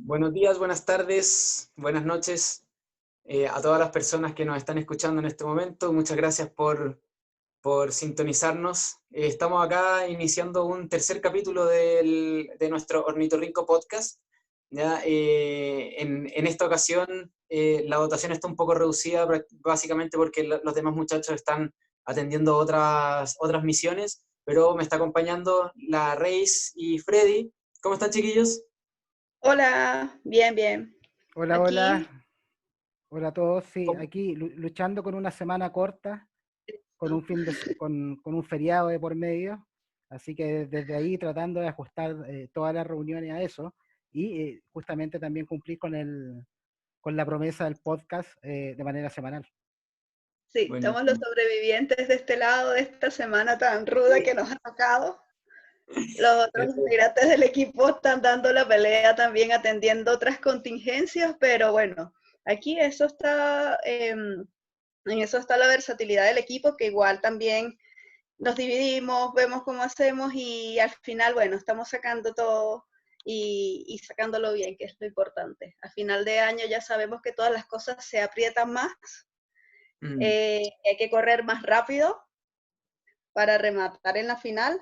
Buenos días, buenas tardes, buenas noches a todas las personas que nos están escuchando en este momento. Muchas gracias por sintonizarnos. Estamos acá iniciando un tercer capítulo de nuestro Ornitorrinco Podcast. ¿Ya? En esta ocasión la dotación está un poco reducida, básicamente porque los demás muchachos están atendiendo otras misiones, pero me está acompañando la Reis y Freddy. ¿Cómo están, chiquillos? Hola, bien, bien. Hola, Aquí, hola, hola a todos. Sí, ¿Cómo? aquí luchando con una semana corta, con un con un feriado de por medio. Así que desde ahí tratando de ajustar todas las reuniones a eso y justamente también cumplir con la promesa del podcast de manera semanal. sí, estamos los Buenísimo. sobrevivientes de este lado de esta semana tan ruda que nos ha tocado. Los otros integrantes del equipo están dando la pelea también atendiendo otras contingencias, pero bueno, aquí eso está, en eso está la versatilidad del equipo, que igual también nos dividimos, vemos cómo hacemos y al final, bueno, estamos sacando todo y sacándolo bien, que es lo importante. A final de año ya sabemos que todas las cosas se aprietan más, Mm. hay que correr más rápido para rematar en la final,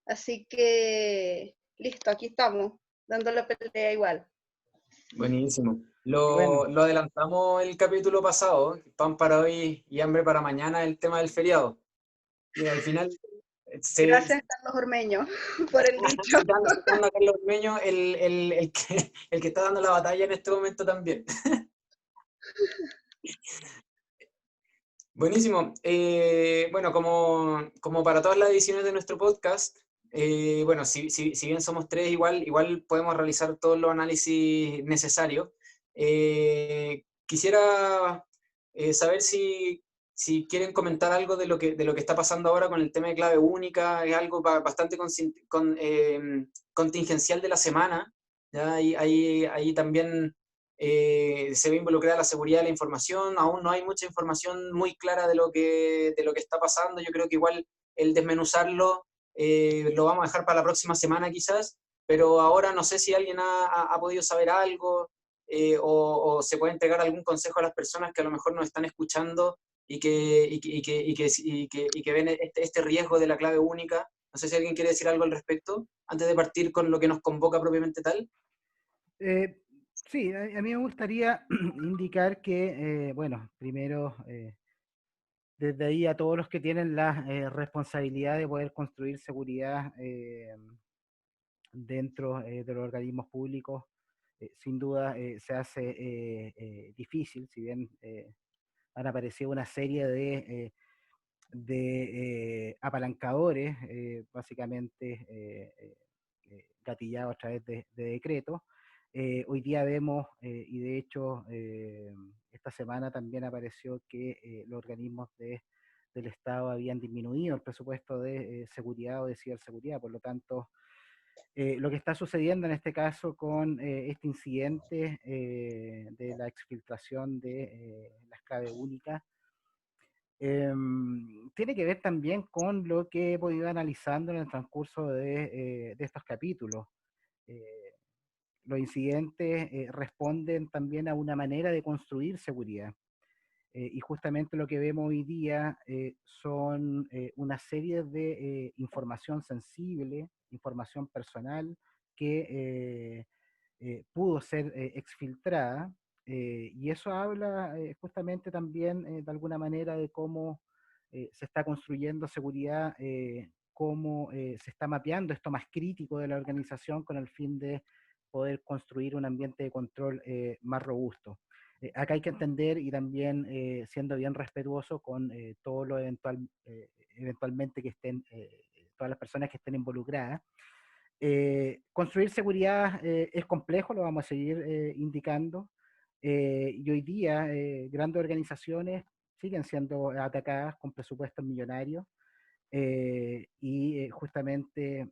así que listo, aquí estamos, dando la pelea igual. Buenísimo. Y bueno, Lo adelantamos el capítulo pasado, pan para hoy y hambre para mañana, el tema del feriado. Y al final, se, Gracias, Carlos Ormeño, por el dicho. citando a Carlos Meño, el que está dando la batalla en este momento también. Buenísimo. Bueno, como para todas las ediciones de nuestro podcast, bueno, si bien somos tres, igual podemos realizar todos los análisis necesarios. Quisiera saber si quieren comentar algo de lo que está pasando ahora con el tema de clave única. Es algo bastante contingencial de la semana. ¿Ya? Ahí también se ve involucrada la seguridad de la información. Aún no hay mucha información muy clara de lo que está pasando. Yo creo que igual el desmenuzarlo lo vamos a dejar para la próxima semana quizás, pero ahora no sé si alguien ha podido saber algo, o se puede entregar algún consejo a las personas que a lo mejor nos están escuchando y que ven este riesgo de la clave única. No sé si alguien quiere decir algo al respecto antes de partir con lo que nos convoca propiamente tal. eh, sí, a mí me gustaría indicar que, bueno, primero, desde ahí a todos los que tienen la responsabilidad de poder construir seguridad dentro de los organismos públicos, sin duda se hace difícil, si bien han aparecido una serie de apalancadores, básicamente gatillados a través de decretos. Hoy día vemos, y de hecho esta semana también apareció que los organismos del Estado habían disminuido el presupuesto de seguridad o de ciberseguridad, por lo tanto, lo que está sucediendo en este caso con este incidente de la exfiltración de las claves únicas tiene que ver también con lo que he podido ir analizando en el transcurso de estos capítulos. Eh, los incidentes responden también a una manera de construir seguridad. Y justamente lo que vemos hoy día son una serie de información sensible, información personal que pudo ser exfiltrada, y eso habla justamente también de alguna manera de cómo se está construyendo seguridad, cómo se está mapeando esto más crítico de la organización con el fin de poder construir un ambiente de control más robusto. Acá hay que entender y también siendo bien respetuoso con todo lo eventualmente que estén, todas las personas que estén involucradas. Construir seguridad es complejo, lo vamos a seguir indicando, y hoy día grandes organizaciones siguen siendo atacadas con presupuestos millonarios, y justamente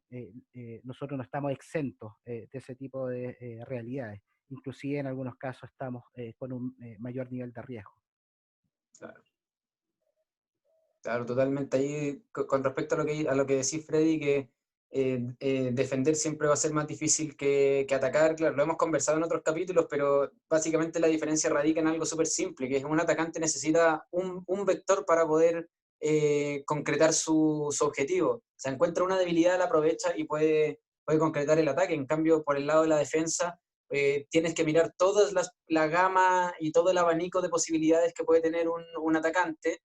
nosotros no estamos exentos de ese tipo de realidades. Inclusive en algunos casos estamos con un mayor nivel de riesgo. Claro. Claro, totalmente. Ahí, con respecto a lo que decís, Freddy, que defender siempre va a ser más difícil que atacar. Claro, lo hemos conversado en otros capítulos, pero básicamente la diferencia radica en algo súper simple, que es un atacante necesita un vector para poder concretar su objetivo. O sea, encuentra una debilidad, la aprovecha y puede concretar el ataque. En cambio, por el lado de la defensa, tienes que mirar toda la gama y todo el abanico de posibilidades que puede tener un atacante,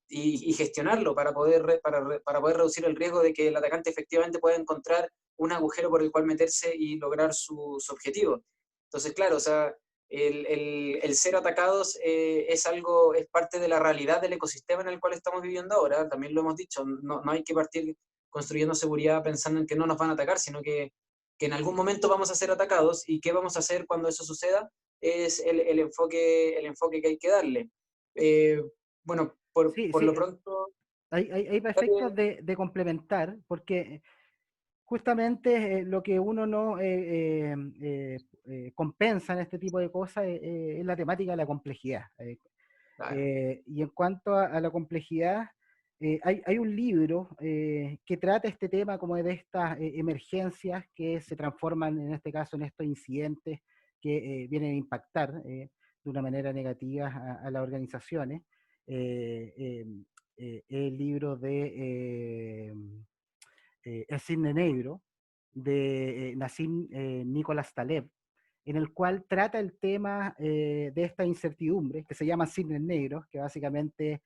y gestionarlo para para poder reducir el riesgo de que el atacante efectivamente pueda encontrar un agujero por el cual meterse y lograr su objetivo. Entonces, claro, o sea, el ser atacados es parte de la realidad del ecosistema en el cual estamos viviendo ahora. También lo hemos dicho, no hay que partir construyendo seguridad pensando en que no nos van a atacar, sino que en algún momento vamos a ser atacados, y qué vamos a hacer cuando eso suceda es el enfoque que hay que darle. Bueno, Sí, por sí, lo pronto... hay efectos de complementar, porque justamente lo que uno no compensa en este tipo de cosas es la temática de la complejidad. Claro. Y en cuanto a la complejidad, hay un libro que trata este tema como de estas emergencias que se transforman, en este caso, en estos incidentes que vienen a impactar de una manera negativa a las organizaciones. El libro de El Cisne Negro, de Nassim Nicolás Taleb, en el cual trata el tema de esta incertidumbre, que se llama cisnes negros, que básicamente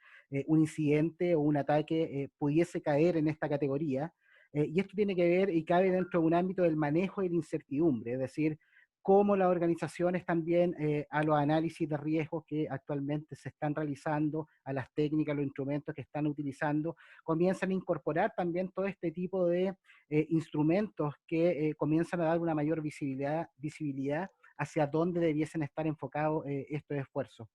un incidente o un ataque pudiese caer en esta categoría. Y esto tiene que ver y cabe dentro de un ámbito del manejo de la incertidumbre, es decir, cómo las organizaciones también a los análisis de riesgos que actualmente se están realizando, a las técnicas, los instrumentos que están utilizando, comienzan a incorporar también todo este tipo de instrumentos que comienzan a dar una mayor visibilidad hacia dónde debiesen estar enfocados estos esfuerzos.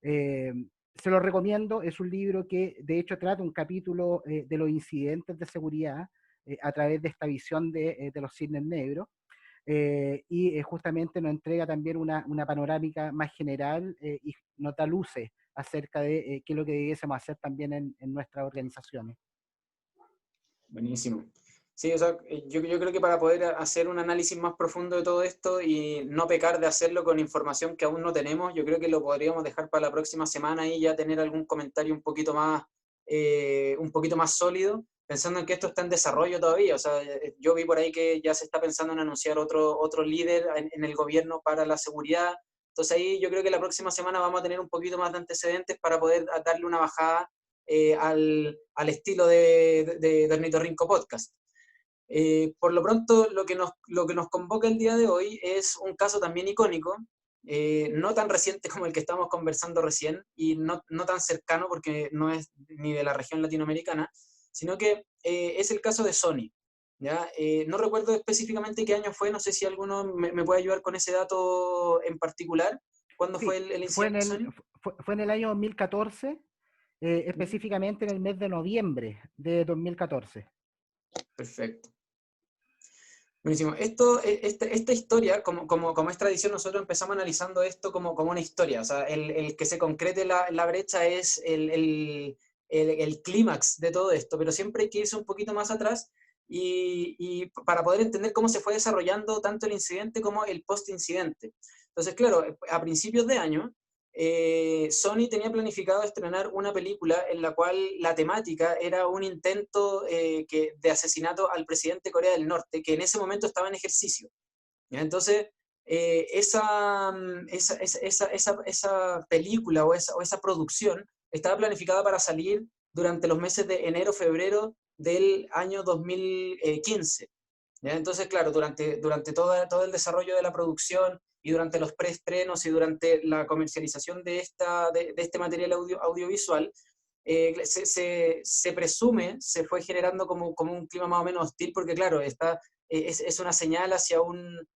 Se lo recomiendo, es un libro que de hecho trata un capítulo de los incidentes de seguridad a través de esta visión de los cisnes negros. Y justamente nos entrega también una panorámica más general y nos da luces acerca de qué es lo que debiésemos hacer también en nuestras organizaciones. Buenísimo. Sí, o sea, yo creo que para poder hacer un análisis más profundo de todo esto y no pecar de hacerlo con información que aún no tenemos, yo creo que lo podríamos dejar para la próxima semana y ya tener algún comentario un poquito más sólido, pensando en que esto está en desarrollo todavía. O sea, yo vi por ahí que ya se está pensando en anunciar otro líder en el gobierno para la seguridad. Entonces ahí yo creo que la próxima semana vamos a tener un poquito más de antecedentes para poder darle una bajada al estilo de Ornitorrinco Podcast. Por lo pronto, lo que nos convoca el día de hoy es un caso también icónico, no tan reciente como el que estamos conversando recién, y no tan cercano porque no es ni de la región latinoamericana, sino que es el caso de Sony. ¿Ya? No recuerdo específicamente qué año fue, no sé si alguno me puede ayudar con ese dato en particular. ¿Cuándo fue el incidente de Sony? Fue en el año 2014, específicamente en el mes de noviembre de 2014. Perfecto. Buenísimo. Esta historia, como es tradición, nosotros empezamos analizando esto como una historia. O sea, el que se concrete la brecha es el clímax de todo esto, pero siempre hay que irse un poquito más atrás y para poder entender cómo se fue desarrollando tanto el incidente como el post-incidente. Entonces, claro, a principios de año, Sony tenía planificado estrenar una película en la cual la temática era un intento de asesinato al presidente de Corea del Norte, que en ese momento estaba en ejercicio. ¿Ya? Entonces, esa película o esa producción estaba planificada para salir durante los meses de enero, febrero del año 2015. ¿Ya? Entonces, claro, durante todo el desarrollo de la producción y durante los preestrenos y durante la comercialización de este material audiovisual, se presume, se fue generando como un clima más o menos hostil, porque claro, es una señal hacia un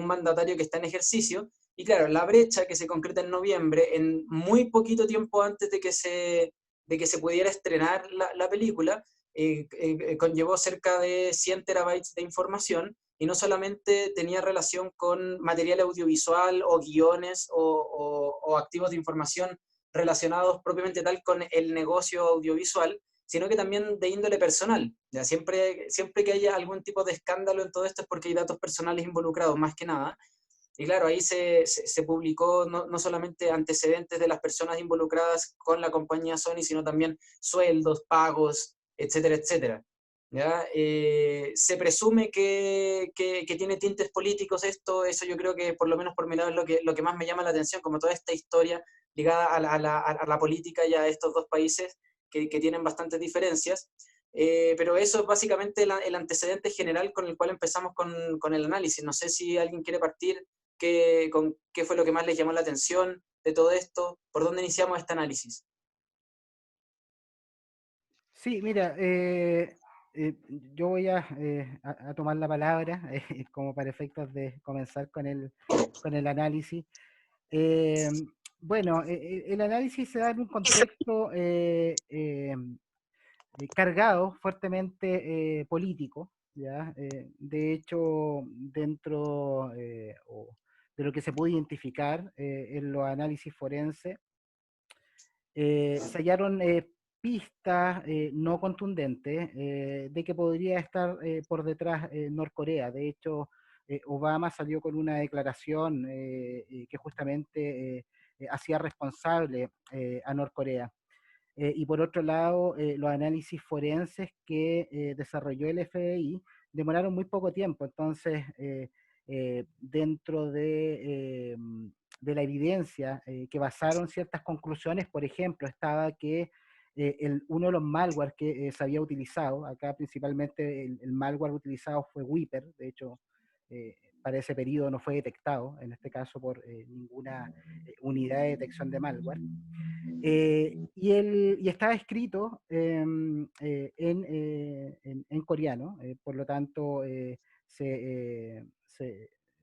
mandatario que está en ejercicio, y claro, la brecha que se concreta en noviembre, en muy poquito tiempo antes de que se pudiera estrenar la película, conllevó cerca de 100 terabytes de información, y no solamente tenía relación con material audiovisual o guiones o activos de información relacionados propiamente tal con el negocio audiovisual, sino que también de índole personal. Ya siempre que haya algún tipo de escándalo en todo esto es porque hay datos personales involucrados, más que nada. Y claro, ahí se publicó no solamente antecedentes de las personas involucradas con la compañía Sony, sino también sueldos, pagos, etcétera, etcétera. ¿Ya? Se presume que tiene tintes políticos esto, eso yo creo que por lo menos por mi lado es lo que más me llama la atención, como toda esta historia ligada a la política y a estos dos países que tienen bastantes diferencias. Pero eso es básicamente el antecedente general con el cual empezamos con el análisis. No sé si alguien quiere partir con qué fue lo que más les llamó la atención de todo esto, por dónde iniciamos este análisis. Sí, mira, yo voy a tomar la palabra como para efectos de comenzar con el análisis. Bueno, el análisis se da en un contexto cargado, fuertemente político, ¿ya? De hecho, dentro de lo que se pudo identificar en los análisis forenses, se hallaron pistas no contundentes de que podría estar por detrás Norcorea. De hecho, Obama salió con una declaración que justamente hacía responsable a Norcorea. Y por otro lado, los análisis forenses que desarrolló el FBI demoraron muy poco tiempo. Entonces, dentro de la evidencia que basaron ciertas conclusiones, por ejemplo, estaba que uno de los malwares que se había utilizado, acá principalmente el malware utilizado fue Wiper, de hecho, para ese periodo no fue detectado, en este caso por ninguna unidad de detección de malware. Y estaba escrito en coreano, por lo tanto se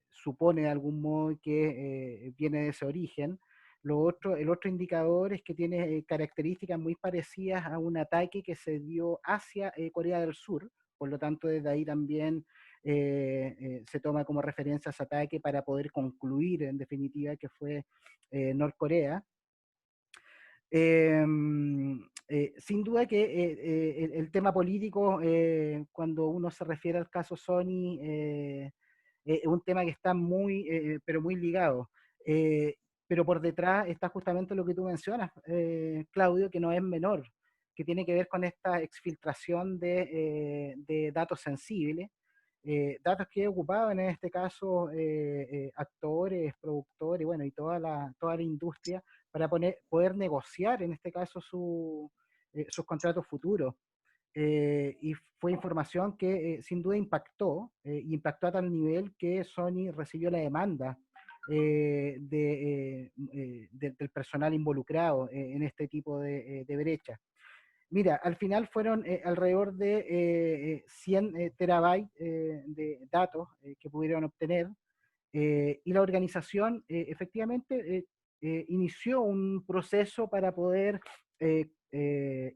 supone de algún modo que viene de ese origen. El otro indicador es que tiene características muy parecidas a un ataque que se dio hacia Corea del Sur, por lo tanto desde ahí también se toma como referencia ese ataque para poder concluir en definitiva que fue Norcorea. Sin duda que el tema político, cuando uno se refiere al caso Sony, es un tema que está muy, pero muy ligado. Pero por detrás está justamente lo que tú mencionas, Claudio, que no es menor, que tiene que ver con esta exfiltración de datos sensibles, datos que ocupaban en este caso actores, productores, bueno, y toda la industria para poder negociar en este caso sus contratos futuros. Y fue información que sin duda impactó a tal nivel que Sony recibió la demanda del personal involucrado en este tipo de brecha. Mira, al final fueron alrededor de 100 terabytes de datos que pudieron obtener y la organización efectivamente inició un proceso para poder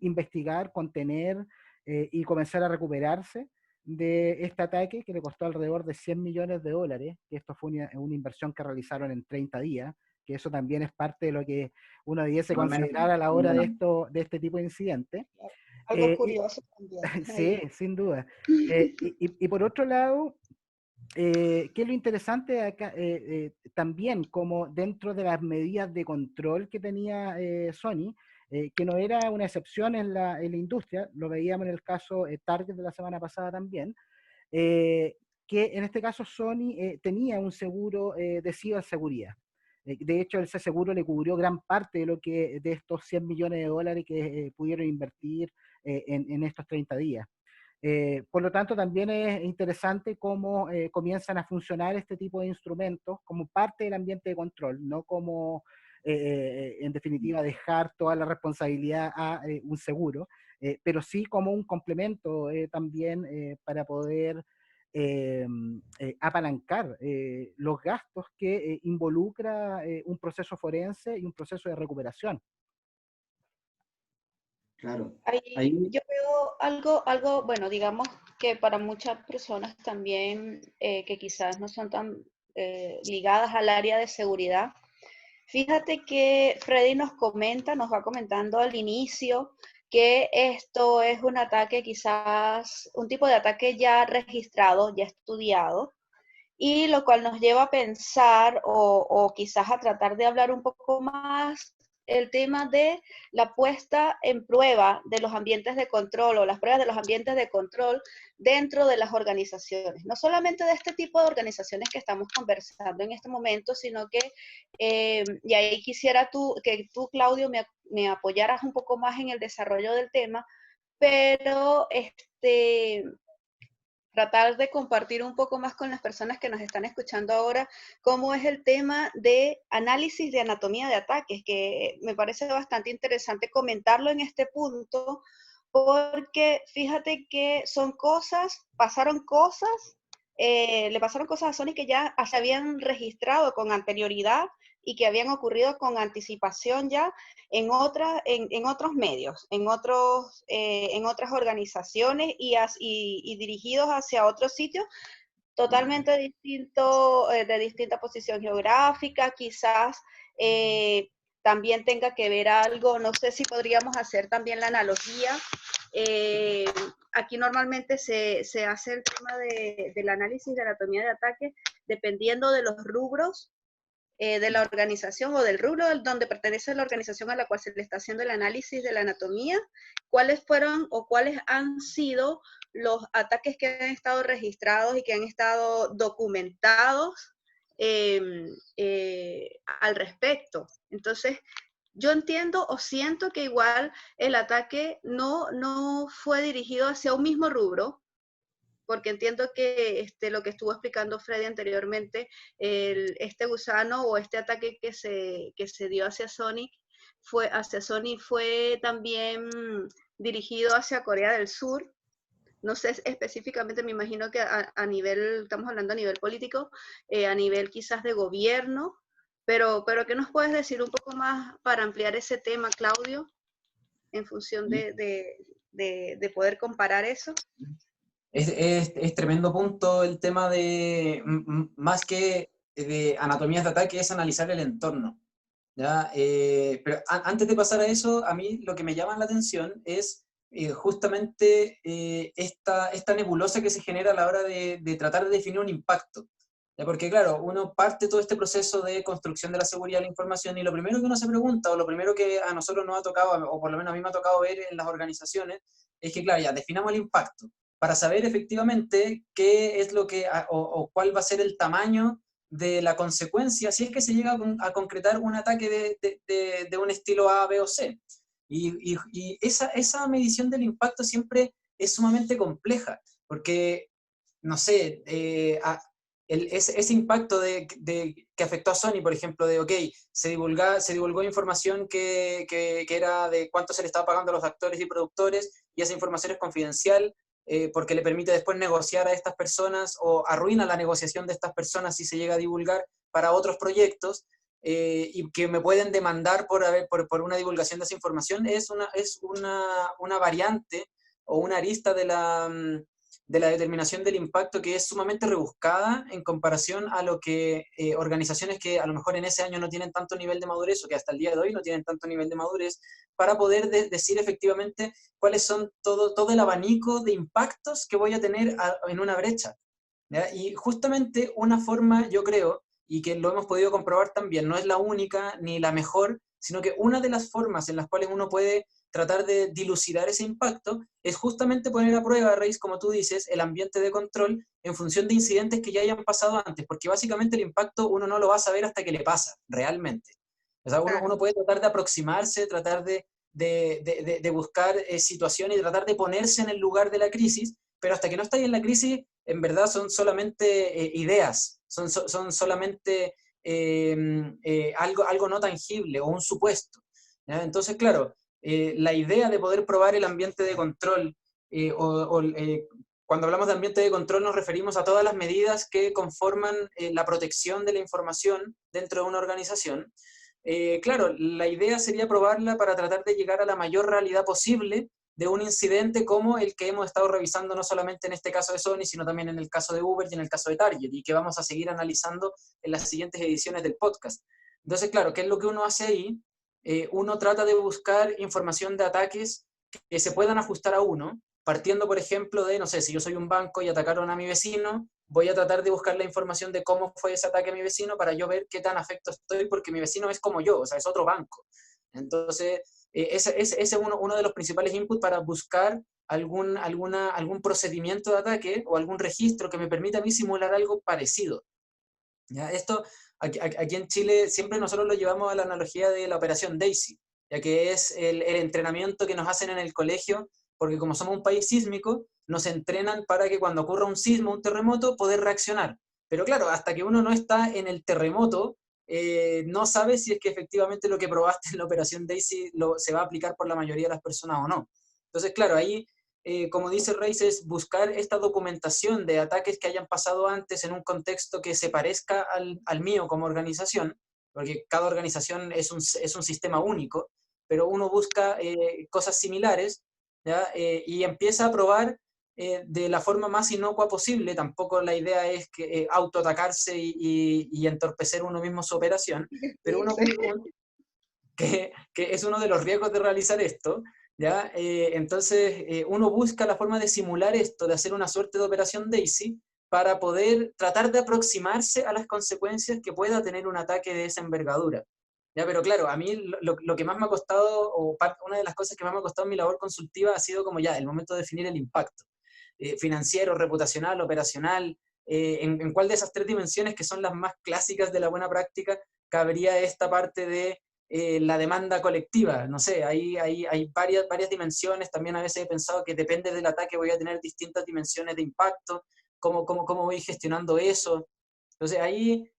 investigar, contener y comenzar a recuperarse de este ataque que le costó alrededor de $100 millones, que esto fue una inversión que realizaron en 30 días, que eso también es parte de lo que uno debiese considerar a la hora de este tipo de incidentes. Algo curioso también. Sí, sin duda. Y por otro lado, ¿qué es lo interesante acá? También como dentro de las medidas de control que tenía Sony, que no era una excepción en la industria, lo veíamos en el caso Target de la semana pasada también, que en este caso Sony tenía un seguro de ciberseguridad. De hecho, ese seguro le cubrió gran parte de estos $100 millones que pudieron invertir en estos 30 días. Por lo tanto, también es interesante cómo comienzan a funcionar este tipo de instrumentos como parte del ambiente de control, no como, en definitiva, dejar toda la responsabilidad a un seguro, pero sí como un complemento también para poder apalancar los gastos que involucra un proceso forense y un proceso de recuperación. Claro. Ahí yo veo algo, bueno, digamos que para muchas personas también que quizás no son tan ligadas al área de seguridad. Fíjate que Freddy nos va comentando al inicio que esto es un ataque, quizás un tipo de ataque ya registrado, ya estudiado, y lo cual nos lleva a pensar o quizás a tratar de hablar un poco más el tema de la puesta en prueba de los ambientes de control o las pruebas de los ambientes de control dentro de las organizaciones. No solamente de este tipo de organizaciones que estamos conversando en este momento, sino que, y ahí quisiera que tú, Claudio, me apoyaras un poco más en el desarrollo del tema, pero tratar de compartir un poco más con las personas que nos están escuchando ahora cómo es el tema de análisis de anatomía de ataques, que me parece bastante interesante comentarlo en este punto, porque fíjate que son cosas, le pasaron cosas a Sony que ya se habían registrado con anterioridad y que habían ocurrido con anticipación ya en otros medios, en otras organizaciones y dirigidos hacia otros sitios totalmente distinto, de distinta posición geográfica, quizás también tenga que ver algo, no sé si podríamos hacer también la analogía. Aquí normalmente se hace el tema del análisis de anatomía de ataque dependiendo de los rubros de la organización o del rubro donde pertenece la organización a la cual se le está haciendo el análisis de la anatomía, cuáles fueron o cuáles han sido los ataques que han estado registrados y que han estado documentados al respecto. Entonces, yo entiendo o siento que igual el ataque no fue dirigido hacia un mismo rubro, porque entiendo que lo que estuvo explicando Freddy anteriormente, este gusano o este ataque que se dio hacia Sony fue también dirigido hacia Corea del Sur. No sé específicamente, me imagino que a nivel, estamos hablando a nivel político, a nivel quizás de gobierno, pero ¿qué nos puedes decir un poco más para ampliar ese tema, Claudio, en función de poder comparar eso? Es tremendo punto el tema de, más que de anatomías de ataque, es analizar el entorno, ¿ya? Pero antes de pasar a eso, a mí lo que me llama la atención es justamente esta nebulosa que se genera a la hora de tratar de definir un impacto, ¿ya? Porque claro, uno parte todo este proceso de construcción de la seguridad de la información y lo primero que uno se pregunta, o lo primero que a nosotros nos ha tocado, o por lo menos a mí me ha tocado ver en las organizaciones, es que claro, ya definamos el impacto para saber efectivamente qué es lo que, o cuál va a ser el tamaño de la consecuencia si es que se llega a concretar un ataque de un estilo A, B o C. Y esa medición del impacto siempre es sumamente compleja, porque, no sé, ese impacto que afectó a Sony, por ejemplo, de, ok, se divulgó información que era de cuánto se le estaba pagando a los actores y productores, y esa información es confidencial, porque le permite después negociar a estas personas o arruina la negociación de estas personas si se llega a divulgar para otros proyectos, y que me pueden demandar por una divulgación de esa información, es una variante o una arista de la determinación del impacto que es sumamente rebuscada en comparación a lo que organizaciones que a lo mejor en ese año no tienen tanto nivel de madurez o que hasta el día de hoy no tienen tanto nivel de madurez para poder decir efectivamente cuáles son todo el abanico de impactos que voy a tener en una brecha, ¿ya? Y justamente una forma, yo creo, y que lo hemos podido comprobar también, no es la única ni la mejor, sino que una de las formas en las cuales uno puede tratar de dilucidar ese impacto es justamente poner a prueba, Reis, como tú dices, el ambiente de control en función de incidentes que ya hayan pasado antes, porque básicamente el impacto uno no lo va a saber hasta que le pasa, realmente. O sea, uno puede tratar de aproximarse, tratar de buscar situaciones y tratar de ponerse en el lugar de la crisis, pero hasta que no estáis en la crisis, en verdad son solamente ideas, son solamente algo no tangible o un supuesto, ¿ya? Entonces, claro, la idea de poder probar el ambiente de control, cuando hablamos de ambiente de control nos referimos a todas las medidas que conforman la protección de la información dentro de una organización. Claro, la idea sería probarla para tratar de llegar a la mayor realidad posible de un incidente como el que hemos estado revisando no solamente en este caso de Sony, sino también en el caso de Uber y en el caso de Target, y que vamos a seguir analizando en las siguientes ediciones del podcast. Entonces, claro, ¿qué es lo que uno hace ahí? Uno trata de buscar información de ataques que se puedan ajustar a uno, partiendo, por ejemplo, de, no sé, si yo soy un banco y atacaron a mi vecino, voy a tratar de buscar la información de cómo fue ese ataque a mi vecino para yo ver qué tan afecto estoy, porque mi vecino es como yo, o sea, es otro banco. Entonces, ese es uno de los principales inputs para buscar algún procedimiento de ataque o algún registro que me permita a mí simular algo parecido. ¿Ya? Esto, aquí en Chile, siempre nosotros lo llevamos a la analogía de la operación Daisy, ya que es el entrenamiento que nos hacen en el colegio, porque como somos un país sísmico, nos entrenan para que cuando ocurra un sismo, un terremoto, poder reaccionar. Pero claro, hasta que uno no está en el terremoto, no sabe si es que efectivamente lo que probaste en la operación Daisy se va a aplicar por la mayoría de las personas o no. Entonces, claro, ahí como dice Reis, es buscar esta documentación de ataques que hayan pasado antes en un contexto que se parezca al mío como organización, porque cada organización es un sistema único, pero uno busca cosas similares, ¿ya? Y empieza a probar de la forma más inocua posible. Tampoco la idea es que autoatacarse y entorpecer uno mismo su operación, pero Sí, uno sí. que es uno de los riesgos de realizar esto, ¿ya? Entonces, uno busca la forma de simular esto, de hacer una suerte de operación Daisy, para poder tratar de aproximarse a las consecuencias que pueda tener un ataque de esa envergadura. ¿Ya? Pero claro, a mí lo que más me ha costado, una de las cosas que más me ha costado en mi labor consultiva ha sido como ya el momento de definir el impacto financiero, reputacional, operacional, en cuál de esas tres dimensiones que son las más clásicas de la buena práctica cabría esta parte de la demanda colectiva. No sé, hay varias dimensiones. También a veces he pensado que depende del ataque voy a tener distintas dimensiones de impacto, cómo voy gestionando eso. Entonces ahí,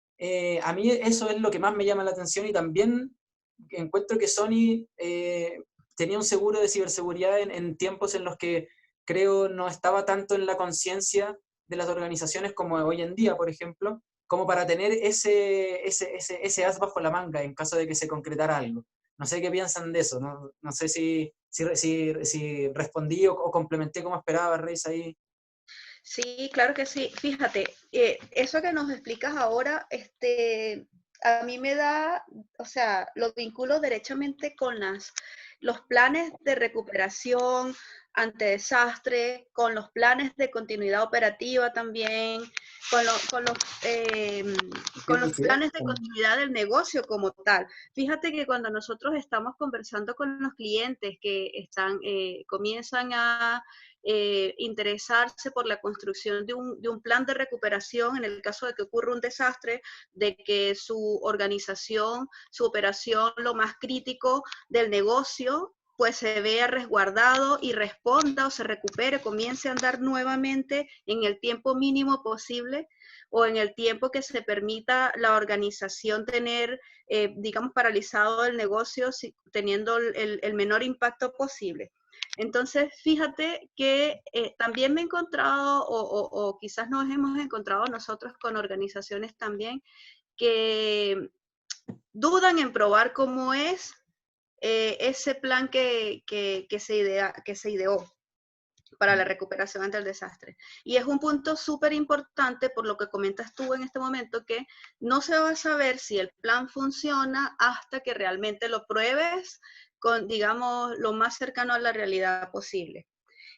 a mí eso es lo que más me llama la atención y también encuentro que Sony tenía un seguro de ciberseguridad en tiempos en los que creo no estaba tanto en la conciencia de las organizaciones como hoy en día, por ejemplo, como para tener ese as bajo la manga en caso de que se concretara algo. No sé qué piensan de eso, no sé si respondí o complementé como esperaba, Reis, ahí. Sí, claro que sí. Fíjate, eso que nos explicas ahora, a mí me da, o sea, lo vinculo derechamente con los planes de recuperación ante desastre, con los planes de continuidad operativa también, con, lo- con los, eh, con los planes de continuidad del negocio como tal. Fíjate que cuando nosotros estamos conversando con los clientes que comienzan a interesarse por la construcción de un plan de recuperación en el caso de que ocurra un desastre, de que su organización, su operación, lo más crítico del negocio, pues se vea resguardado y responda o se recupere, comience a andar nuevamente en el tiempo mínimo posible o en el tiempo que se permita la organización tener, digamos, paralizado el negocio, teniendo el menor impacto posible. Entonces, fíjate que también me he encontrado, o quizás nos hemos encontrado nosotros con organizaciones también que dudan en probar cómo es ese plan que se ideó para la recuperación ante el desastre. Y es un punto súper importante por lo que comentas tú en este momento, que no se va a saber si el plan funciona hasta que realmente lo pruebes con, digamos, lo más cercano a la realidad posible.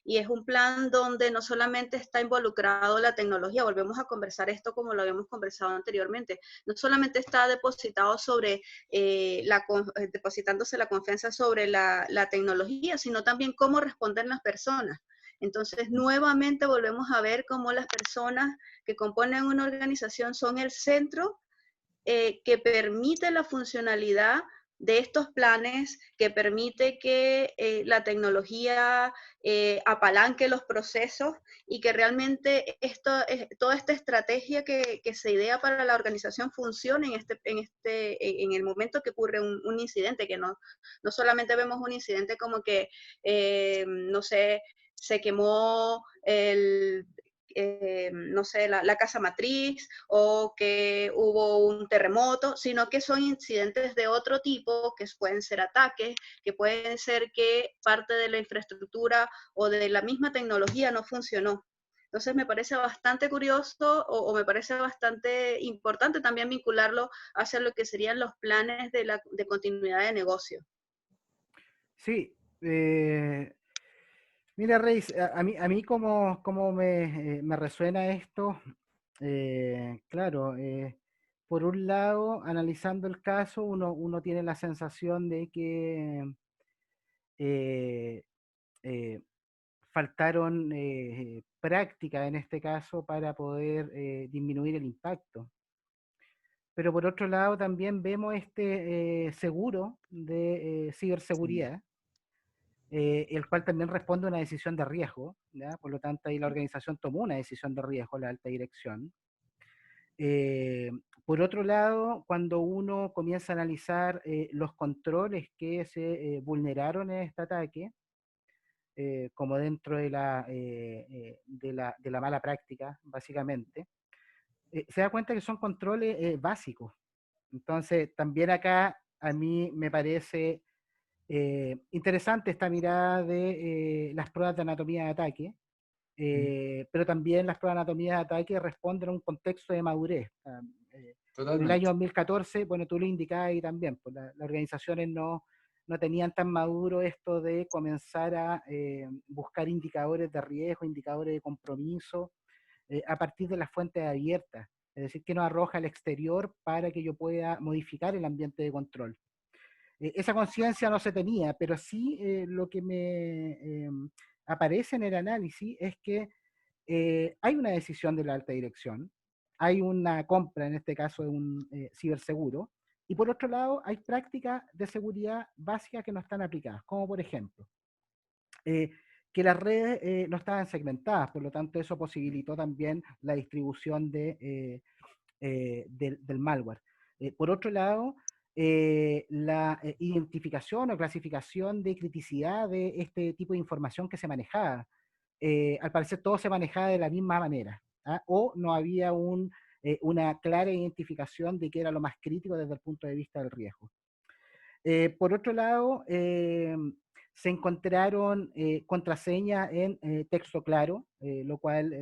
Y es un plan donde no solamente está involucrado la tecnología, volvemos a conversar esto como lo habíamos conversado anteriormente, no solamente está depositado sobre depositándose la confianza sobre la tecnología, sino también cómo responden las personas. Entonces, nuevamente volvemos a ver cómo las personas que componen una organización son el centro que permite la funcionalidad de estos planes, que permite que la tecnología apalanque los procesos y que realmente toda esta estrategia que se idea para la organización funcione en el momento que ocurre un incidente, que no solamente vemos un incidente como que, no sé, se quemó no sé, la casa matriz o que hubo un terremoto, sino que son incidentes de otro tipo, que pueden ser ataques, que pueden ser que parte de la infraestructura o de la misma tecnología no funcionó. Entonces me parece bastante curioso o me parece bastante importante también vincularlo hacia lo que serían los planes de continuidad de negocio. Sí, Mira, Reis, a mí como me resuena esto, claro, por un lado, analizando el caso, uno tiene la sensación de que eh, eh, faltaron prácticas en este caso para poder disminuir el impacto. Pero por otro lado también vemos este seguro de Sí, ciberseguridad, el cual también responde a una decisión de riesgo, ¿ya? Por lo tanto ahí la organización tomó una decisión de riesgo, la alta dirección. Eh, por otro lado, cuando uno comienza a analizar los controles que se vulneraron en este ataque, como dentro de la mala práctica, básicamente, se da cuenta que son controles básicos. Entonces, también acá a mí me parece interesante esta mirada de las pruebas de anatomía de ataque, pero también las pruebas de anatomía de ataque responden a un contexto de madurez. En el año totalmente. 2014, bueno, tú lo indicabas ahí también, pues las organizaciones no tenían tan maduro esto de comenzar a buscar indicadores de riesgo, indicadores de compromiso, a partir de las fuentes abiertas, es decir, que nos arroja al exterior para que yo pueda modificar el ambiente de control. Esa conciencia no se tenía, pero sí lo que me aparece en el análisis es que hay una decisión de la alta dirección, hay una compra, en este caso de un ciberseguro, y por otro lado hay prácticas de seguridad básicas que no están aplicadas, como por ejemplo, eh, que las redes no estaban segmentadas, por lo tanto eso posibilitó también la distribución del malware. Por otro lado, la identificación o clasificación de criticidad de este tipo de información que se manejaba. Al parecer todo se manejaba de la misma manera, ¿ah? O no había una clara identificación de qué era lo más crítico desde el punto de vista del riesgo. Por otro lado, se encontraron contraseñas en texto claro, lo cual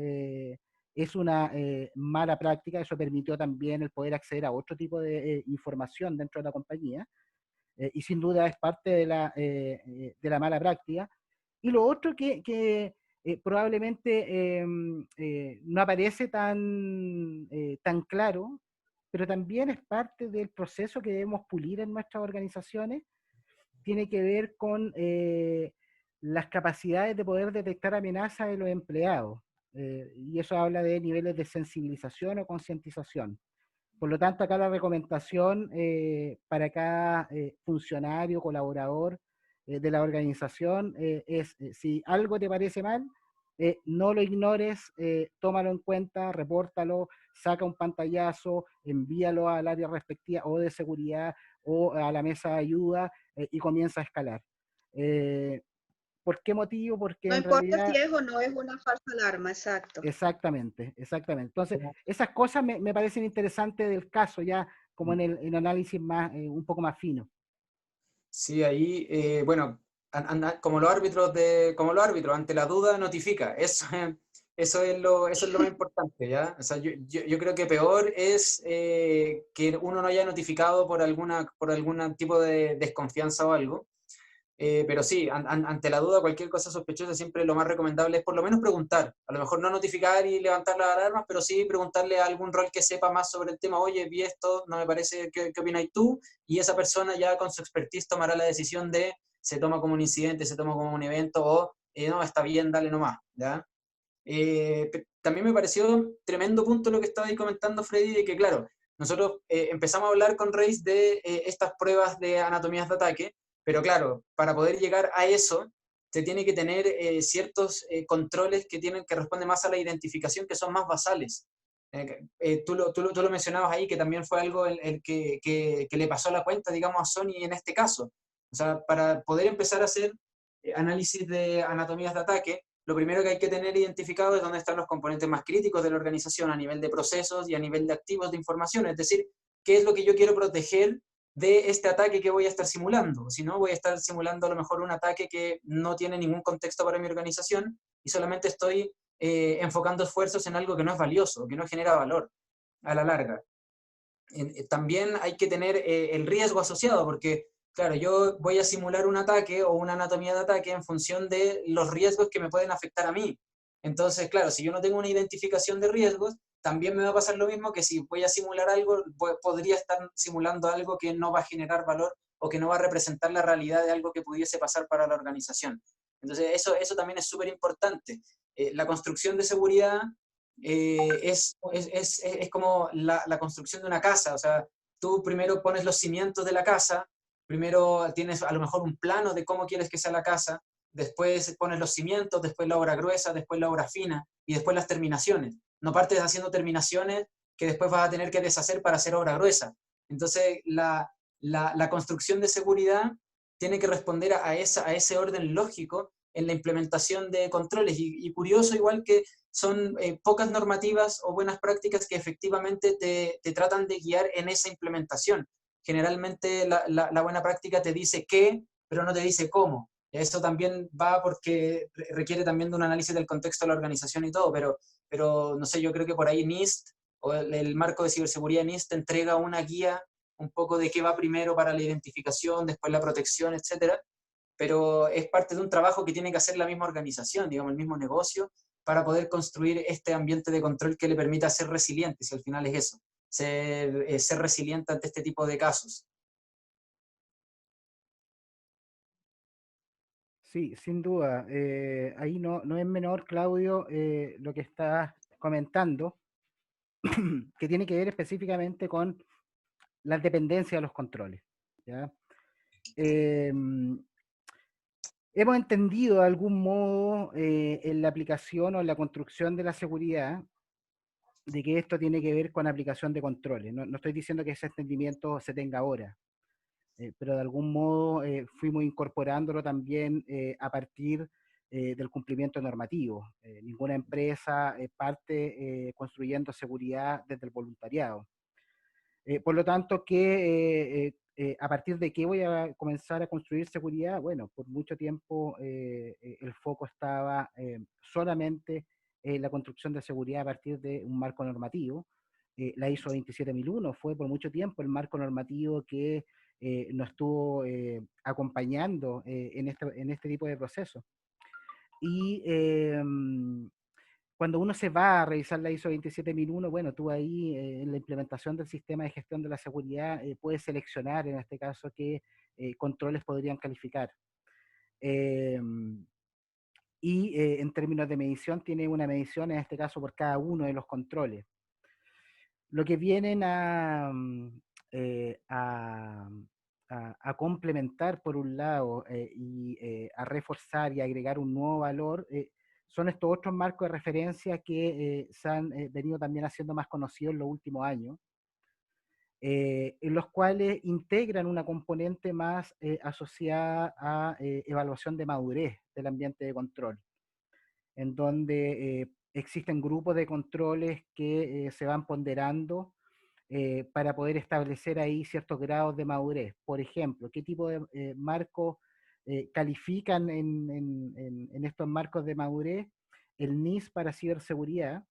es una mala práctica. Eso permitió también el poder acceder a otro tipo de información dentro de la compañía, y sin duda es parte de la mala práctica. Y lo otro que probablemente no aparece tan claro, pero también es parte del proceso que debemos pulir en nuestras organizaciones, tiene que ver con las capacidades de poder detectar amenazas de los empleados. Y eso habla de niveles de sensibilización o concientización. Por lo tanto, acá la recomendación para cada funcionario, colaborador de la organización es, si algo te parece mal, no lo ignores, tómalo en cuenta, repórtalo, saca un pantallazo, envíalo al área respectiva o de seguridad o a la mesa de ayuda y comienza a escalar. Eh, ¿Por qué motivo? Porque No en importa si realidad, es o no es una falsa alarma, exacto. exactamente, exactamente. Entonces, esas cosas me parecen interesantes del caso, ya como en el análisis más, un poco más fino. Sí, ahí, bueno, como los árbitros, ante la duda notifica. Eso es lo más importante, ¿ya? O sea, yo creo que peor es que uno no haya notificado por algún tipo de desconfianza o algo. Pero sí, ante la duda, cualquier cosa sospechosa, siempre lo más recomendable es por lo menos preguntar. A lo mejor no notificar y levantar las alarmas, pero sí preguntarle a algún rol que sepa más sobre el tema. Oye, vi esto, no me parece, ¿qué opinas tú? Y esa persona ya con su expertise tomará la decisión de se toma como un incidente, se toma como un evento o no, está bien, dale nomás, ¿ya? También me pareció tremendo punto lo que estaba ahí comentando Freddy, de que claro, nosotros empezamos a hablar con Reis de estas pruebas de anatomías de ataque, pero claro, para poder llegar a eso, se tiene que tener ciertos controles que responden más a la identificación, que son más basales. Tú lo mencionabas ahí, que también fue algo el que le pasó la cuenta, digamos, a Sony en este caso. O sea, para poder empezar a hacer análisis de anatomías de ataque, lo primero que hay que tener identificado es dónde están los componentes más críticos de la organización a nivel de procesos y a nivel de activos de información, es decir, qué es lo que yo quiero proteger de este ataque que voy a estar simulando. Si no, voy a estar simulando a lo mejor un ataque que no tiene ningún contexto para mi organización y solamente estoy enfocando esfuerzos en algo que no es valioso, que no genera valor a la larga. También hay que tener el riesgo asociado, porque claro, yo voy a simular un ataque o una anatomía de ataque en función de los riesgos que me pueden afectar a mí. Entonces, claro, si yo no tengo una identificación de riesgos, también me va a pasar lo mismo que si voy a simular algo, podría estar simulando algo que no va a generar valor o que no va a representar la realidad de algo que pudiese pasar para la organización. Entonces, eso también es súper importante. La construcción de seguridad es como la construcción de una casa, o sea, tú primero pones los cimientos de la casa, primero tienes a lo mejor un plano de cómo quieres que sea la casa, después pones los cimientos, después la obra gruesa, después la obra fina y después las terminaciones. No partes haciendo terminaciones que después vas a tener que deshacer para hacer obra gruesa. Entonces, la construcción de seguridad tiene que responder a ese orden lógico en la implementación de controles. Y curioso igual que son pocas normativas o buenas prácticas que efectivamente te tratan de guiar en esa implementación. Generalmente la buena práctica te dice qué, pero no te dice cómo. Eso también va porque requiere también de un análisis del contexto de la organización y todo, pero no sé, yo creo que por ahí NIST o el marco de ciberseguridad NIST te entrega una guía un poco de qué va primero para la identificación, después la protección, etcétera, pero es parte de un trabajo que tiene que hacer la misma organización, digamos, el mismo negocio, para poder construir este ambiente de control que le permita ser resiliente, si al final es eso, ser resiliente ante este tipo de casos. Sí, sin duda. Ahí no es menor, Claudio, lo que estás comentando, que tiene que ver específicamente con la dependencia de los controles. ¿Ya? Hemos entendido de algún modo en la aplicación o en la construcción de la seguridad de que esto tiene que ver con aplicación de controles. No estoy diciendo que ese entendimiento se tenga ahora, pero de algún modo fuimos incorporándolo también a partir del cumplimiento normativo. Ninguna empresa parte construyendo seguridad desde el voluntariado. Por lo tanto, a partir de qué voy a comenzar a construir seguridad, bueno, por mucho tiempo el foco estaba solamente en la construcción de seguridad a partir de un marco normativo. La ISO 27001 fue por mucho tiempo el marco normativo que nos estuvo acompañando en este tipo de procesos. Y cuando uno se va a revisar la ISO 27001, bueno, tú ahí en la implementación del sistema de gestión de la seguridad puedes seleccionar en este caso qué controles podrían calificar. En términos de medición, tiene una medición en este caso por cada uno de los controles. Lo que vienen a complementar por un lado y a reforzar y agregar un nuevo valor son estos otros marcos de referencia que se han venido también haciendo más conocidos en los últimos años, en los cuales integran una componente más asociada a evaluación de madurez del ambiente de control, en donde existen grupos de controles que se van ponderando para poder establecer ahí ciertos grados de madurez. Por ejemplo, qué tipo de marcos califican en estos marcos de madurez. El NIS para ciberseguridad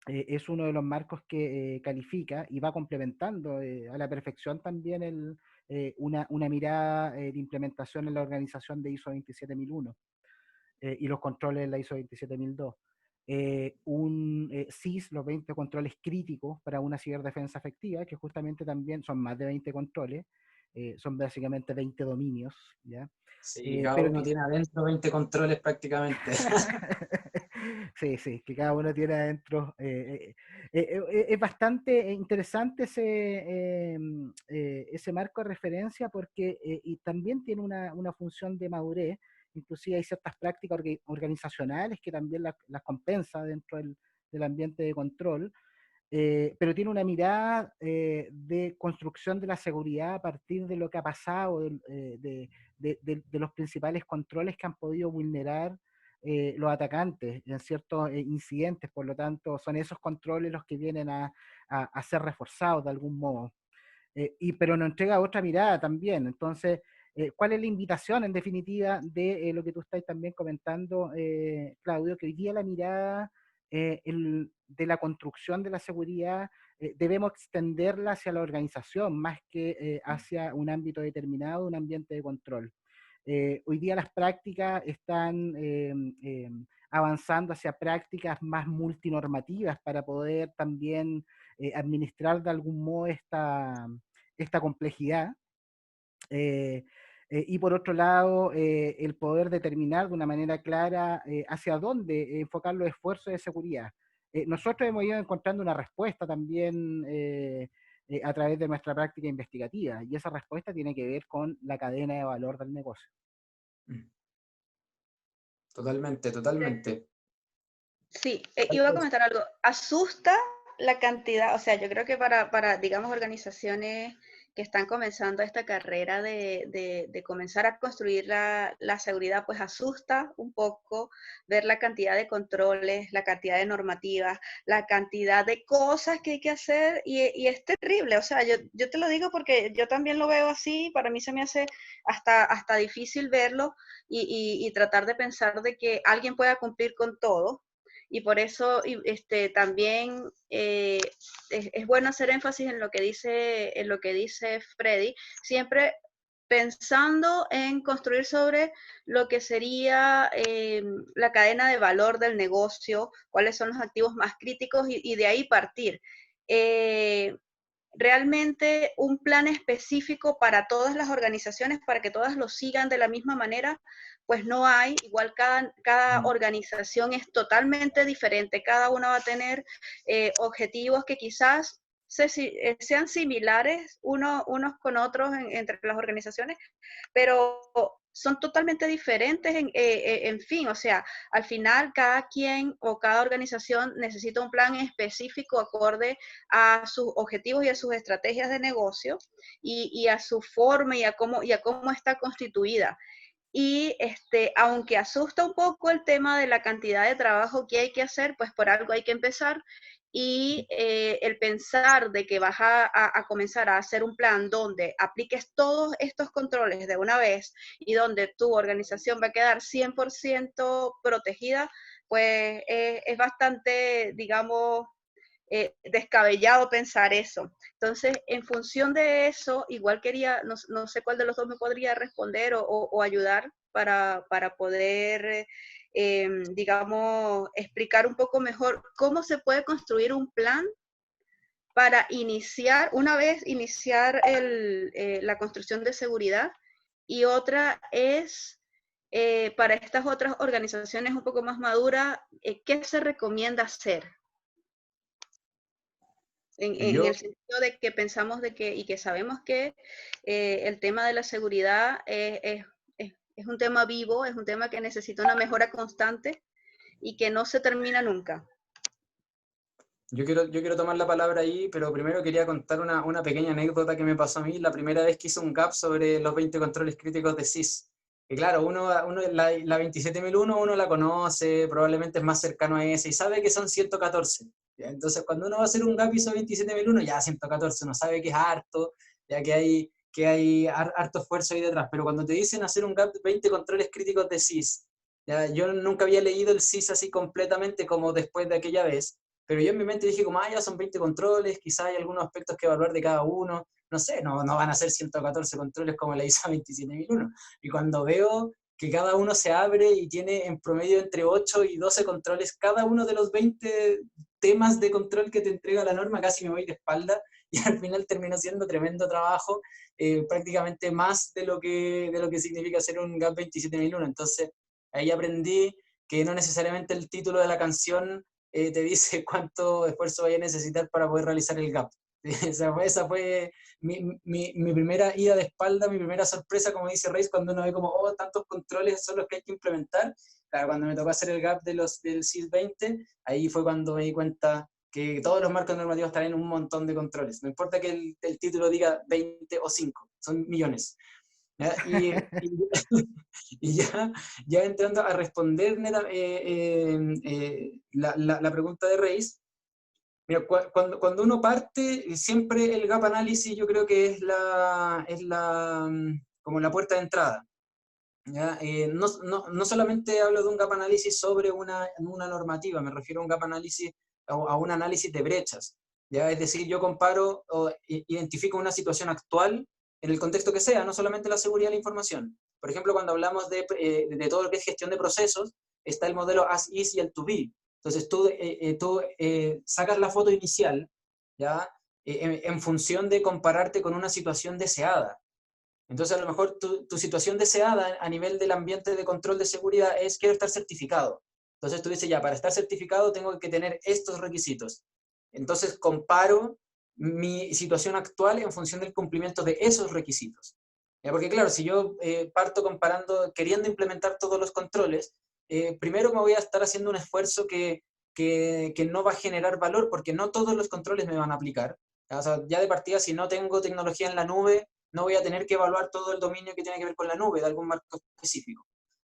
es uno de los marcos que califica y va complementando a la perfección también una mirada de implementación en la organización de ISO 27001 y los controles de la ISO 27002. CIS, los 20 controles críticos para una ciberdefensa efectiva, que justamente también son más de 20 controles, son básicamente 20 dominios, ¿ya? Sí, cada Pero uno tiene adentro 20 controles prácticamente. sí, que cada uno tiene adentro. Es bastante interesante ese marco de referencia porque y también tiene una función de madurez. Inclusive hay ciertas prácticas organizacionales que también las compensa dentro del ambiente de control, pero tiene una mirada de construcción de la seguridad a partir de lo que ha pasado, de los principales controles que han podido vulnerar los atacantes en ciertos incidentes. Por lo tanto, son esos controles los que vienen a ser reforzados de algún modo. Pero nos entrega otra mirada también. Entonces, ¿cuál es la invitación en definitiva de lo que tú estás también comentando, Claudio? Que hoy día la mirada de la construcción de la seguridad debemos extenderla hacia la organización más que hacia un ámbito determinado, un ambiente de control. Hoy día las prácticas están avanzando hacia prácticas más multinormativas para poder también administrar de algún modo esta complejidad. Y por otro lado, el poder determinar de una manera clara hacia dónde enfocar los esfuerzos de seguridad. Nosotros hemos ido encontrando una respuesta también a través de nuestra práctica investigativa, y esa respuesta tiene que ver con la cadena de valor del negocio. Totalmente, totalmente. Sí, iba a comentar algo. Asusta la cantidad, o sea, yo creo que para digamos, organizaciones que están comenzando esta carrera de comenzar a construir la seguridad, pues asusta un poco ver la cantidad de controles, la cantidad de normativas, la cantidad de cosas que hay que hacer, y es terrible. O sea, yo te lo digo porque yo también lo veo así. Para mí se me hace hasta difícil verlo y tratar de pensar de que alguien pueda cumplir con todo. Y por eso también es bueno hacer énfasis en lo que dice Freddy, siempre pensando en construir sobre lo que sería la cadena de valor del negocio, cuáles son los activos más críticos y de ahí partir. Realmente un plan específico para todas las organizaciones, para que todas lo sigan de la misma manera, pues no hay. Igual cada organización es totalmente diferente, cada una va a tener objetivos que quizás sean similares unos con otros entre las organizaciones, pero son totalmente diferentes en fin. O sea, al final cada quien o cada organización necesita un plan específico acorde a sus objetivos y a sus estrategias de negocio y a su forma y a cómo está constituida. Y aunque asusta un poco el tema de la cantidad de trabajo que hay que hacer, pues por algo hay que empezar. Y el pensar de que vas a comenzar a hacer un plan donde apliques todos estos controles de una vez y donde tu organización va a quedar 100% protegida, pues es bastante, digamos, descabellado pensar eso. Entonces, en función de eso, igual quería, no sé cuál de los dos me podría responder o ayudar para poder, digamos, explicar un poco mejor cómo se puede construir un plan para iniciar la construcción de seguridad, y otra es para estas otras organizaciones un poco más maduras, ¿qué se recomienda hacer? En el sentido de que pensamos y que sabemos que el tema de la seguridad es un tema vivo, es un tema que necesita una mejora constante y que no se termina nunca. Yo quiero tomar la palabra ahí, pero primero quería contar una pequeña anécdota que me pasó a mí la primera vez que hice un gap sobre los 20 controles críticos de SIS. Y claro, la 27001 uno la conoce, probablemente es más cercano a ese y sabe que son 114. ¿Ya? Entonces, cuando uno va a hacer un gap ISO 27001, ya 114, uno sabe que es harto, ya que hay harto esfuerzo ahí detrás. Pero cuando te dicen hacer un gap de 20 controles críticos de SIS, ya, yo nunca había leído el SIS así completamente como después de aquella vez. Pero yo en mi mente dije como, ya son 20 controles, quizás hay algunos aspectos que evaluar de cada uno, no sé, no van a ser 114 controles como la ISO 27001. Y cuando veo que cada uno se abre y tiene en promedio entre 8 y 12 controles, cada uno de los 20 temas de control que te entrega la norma, casi me voy de espalda, y al final terminó siendo tremendo trabajo, prácticamente más de lo que significa hacer un GAP 27001. Entonces, ahí aprendí que no necesariamente el título de la canción te dice cuánto esfuerzo vaya a necesitar para poder realizar el gap. Esa fue mi primera ida de espalda, mi primera sorpresa, como dice Reis, cuando uno ve como, oh, tantos controles son los que hay que implementar. Claro, cuando me tocó hacer el gap del SIS 20, ahí fue cuando me di cuenta que todos los marcos normativos traen un montón de controles. No importa que el título diga 20 o 5, son millones. Y, y ya entrando a responder la pregunta de Reis, mira, cuando uno parte, siempre el gap análisis yo creo que es como la puerta de entrada. ¿ya? No solamente hablo de un gap análisis sobre una normativa, me refiero a un gap análisis, a un análisis de brechas, ¿ya? Es decir, yo comparo o identifico una situación actual en el contexto que sea, no solamente la seguridad de la información. Por ejemplo, cuando hablamos de todo lo que es gestión de procesos, está el modelo as is y el to be. Entonces tú sacas la foto inicial, ¿ya? En función de compararte con una situación deseada. Entonces, a lo mejor tu situación deseada a nivel del ambiente de control de seguridad es quiero estar certificado. Entonces tú dices, ya, para estar certificado tengo que tener estos requisitos. Entonces comparo mi situación actual en función del cumplimiento de esos requisitos. ¿Ya? Porque claro, si yo parto comparando, queriendo implementar todos los controles, primero me voy a estar haciendo un esfuerzo que no va a generar valor porque no todos los controles me van a aplicar. O sea, ya de partida, si no tengo tecnología en la nube, no voy a tener que evaluar todo el dominio que tiene que ver con la nube de algún marco específico.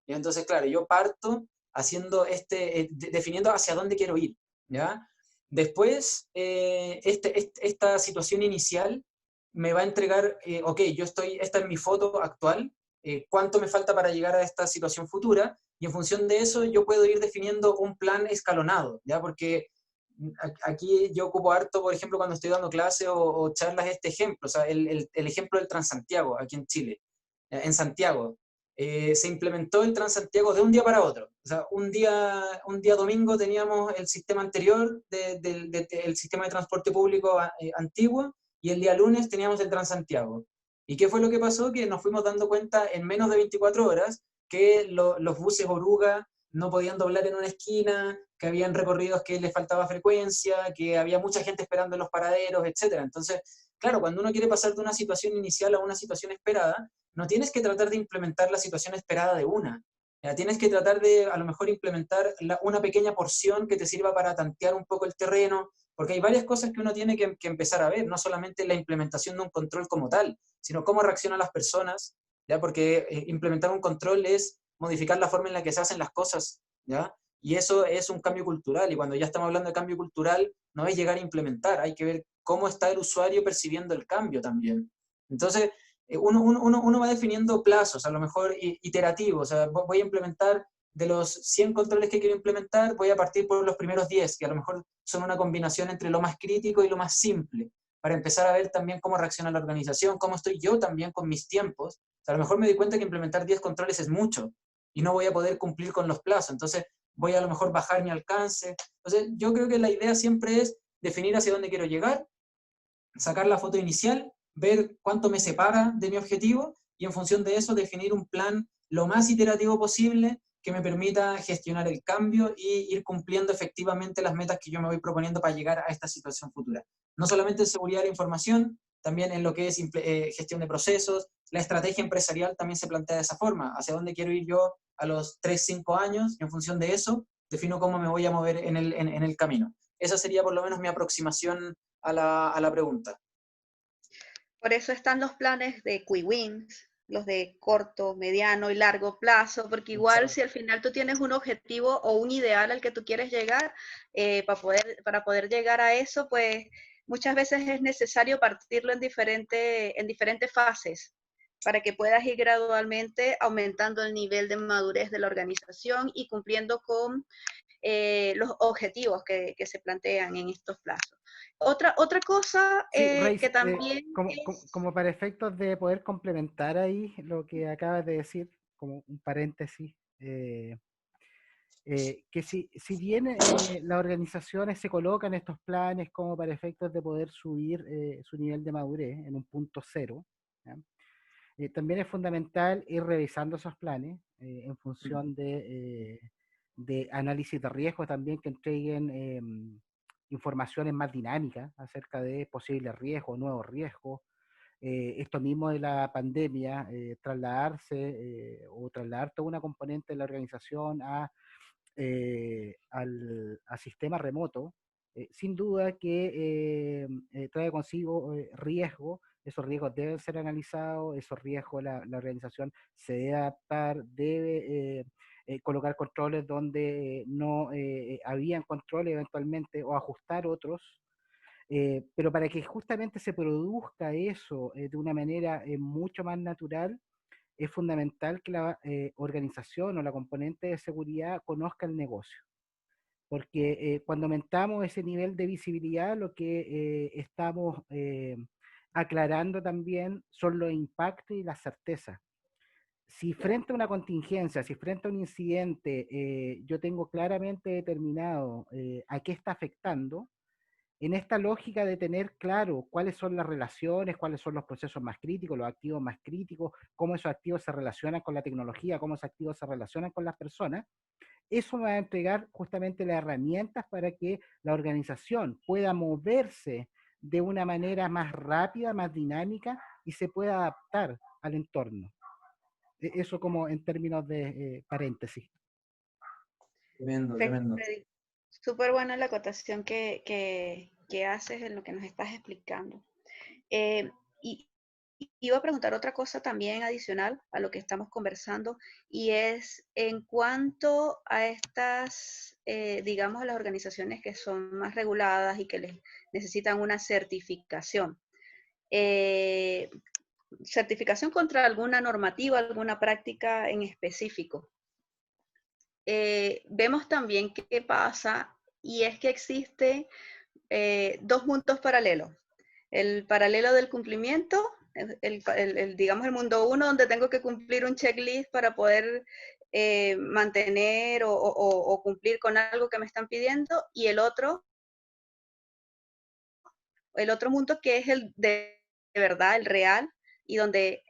Y entonces, claro, yo parto haciendo definiendo hacia dónde quiero ir, ¿ya? Después, esta situación inicial me va a entregar, ok, esta es mi foto actual, cuánto me falta para llegar a esta situación futura, y en función de eso yo puedo ir definiendo un plan escalonado, ¿ya? Porque aquí yo ocupo harto, por ejemplo, cuando estoy dando clases o charlas, este ejemplo, o sea, el ejemplo del Transantiago aquí en Chile. En Santiago, se implementó el Transantiago de un día para otro. O sea, un día domingo teníamos el sistema anterior del sistema de transporte público antiguo y el día lunes teníamos el Transantiago. ¿Y qué fue lo que pasó? Que nos fuimos dando cuenta en menos de 24 horas que los buses oruga no podían doblar en una esquina, que habían recorridos que les faltaba frecuencia, que había mucha gente esperando en los paraderos, etc. Entonces, claro, cuando uno quiere pasar de una situación inicial a una situación esperada, no tienes que tratar de implementar la situación esperada de una. Ya, tienes que tratar de a lo mejor implementar una pequeña porción que te sirva para tantear un poco el terreno, porque hay varias cosas que uno tiene que empezar a ver, no solamente la implementación de un control como tal, sino cómo reaccionan las personas, ¿ya? Porque implementar un control es modificar la forma en la que se hacen las cosas, ¿ya? Y eso es un cambio cultural, y cuando ya estamos hablando de cambio cultural, no es llegar a implementar, hay que ver cómo está el usuario percibiendo el cambio también. Entonces, uno va definiendo plazos, a lo mejor iterativos, o sea, voy a implementar de los 100 controles que quiero implementar, voy a partir por los primeros 10, que a lo mejor son una combinación entre lo más crítico y lo más simple, para empezar a ver también cómo reacciona la organización, cómo estoy yo también con mis tiempos. O sea, a lo mejor me doy cuenta que implementar 10 controles es mucho y no voy a poder cumplir con los plazos, entonces voy a lo mejor bajar mi alcance. Entonces, yo creo que la idea siempre es definir hacia dónde quiero llegar, sacar la foto inicial, ver cuánto me separa de mi objetivo y en función de eso definir un plan lo más iterativo posible que me permita gestionar el cambio y ir cumpliendo efectivamente las metas que yo me voy proponiendo para llegar a esta situación futura. No solamente en seguridad de la información, también en lo que es gestión de procesos, la estrategia empresarial también se plantea de esa forma, hacia dónde quiero ir yo a los 3, 5 años, y en función de eso defino cómo me voy a mover en el camino. Esa sería por lo menos mi aproximación a la pregunta. Por eso están los planes de Quick Wins, los de corto, mediano y largo plazo, porque igual si al final tú tienes un objetivo o un ideal al que tú quieres llegar, para poder llegar a eso, pues muchas veces es necesario partirlo en diferentes fases para que puedas ir gradualmente aumentando el nivel de madurez de la organización y cumpliendo con los objetivos que se plantean en estos plazos. Otra cosa Sí, que Reis, también como para efectos de poder complementar ahí lo que acabas de decir, como un paréntesis, que si bien las organizaciones se colocan estos planes como para efectos de poder subir su nivel de madurez en un punto cero, ¿ya? También es fundamental ir revisando esos planes en función de análisis de riesgo también que entreguen informaciones más dinámicas acerca de posibles riesgos, nuevos riesgos. Esto mismo de la pandemia, trasladarse o trasladar toda una componente de la organización al sistema remoto, sin duda que trae consigo riesgo. Esos riesgos deben ser analizados, esos riesgos la organización se debe adaptar, debe colocar controles donde no habían controles eventualmente o ajustar otros, pero para que justamente se produzca eso de una manera mucho más natural, es fundamental que la organización o la componente de seguridad conozca el negocio. Porque cuando aumentamos ese nivel de visibilidad, lo que estamos aclarando también son los impactos y las certezas. Si frente a una contingencia, si frente a un incidente, yo tengo claramente determinado a qué está afectando, en esta lógica de tener claro cuáles son las relaciones, cuáles son los procesos más críticos, los activos más críticos, cómo esos activos se relacionan con la tecnología, cómo esos activos se relacionan con las personas, eso me va a entregar justamente las herramientas para que la organización pueda moverse de una manera más rápida, más dinámica y se pueda adaptar al entorno. Eso como en términos de paréntesis. Tremendo, Perfecto, tremendo. Freddy. Súper buena la acotación que haces en lo que nos estás explicando. Y iba a preguntar otra cosa también adicional a lo que estamos conversando, y es en cuanto a estas, digamos, a las organizaciones que son más reguladas y que les necesitan una certificación. Certificación contra alguna normativa, alguna práctica en específico. Vemos también qué pasa, y es que existe dos puntos paralelos. El paralelo del cumplimiento, digamos el mundo uno, donde tengo que cumplir un checklist para poder mantener o cumplir con algo que me están pidiendo, y el otro mundo que es el de verdad, el real, y donde...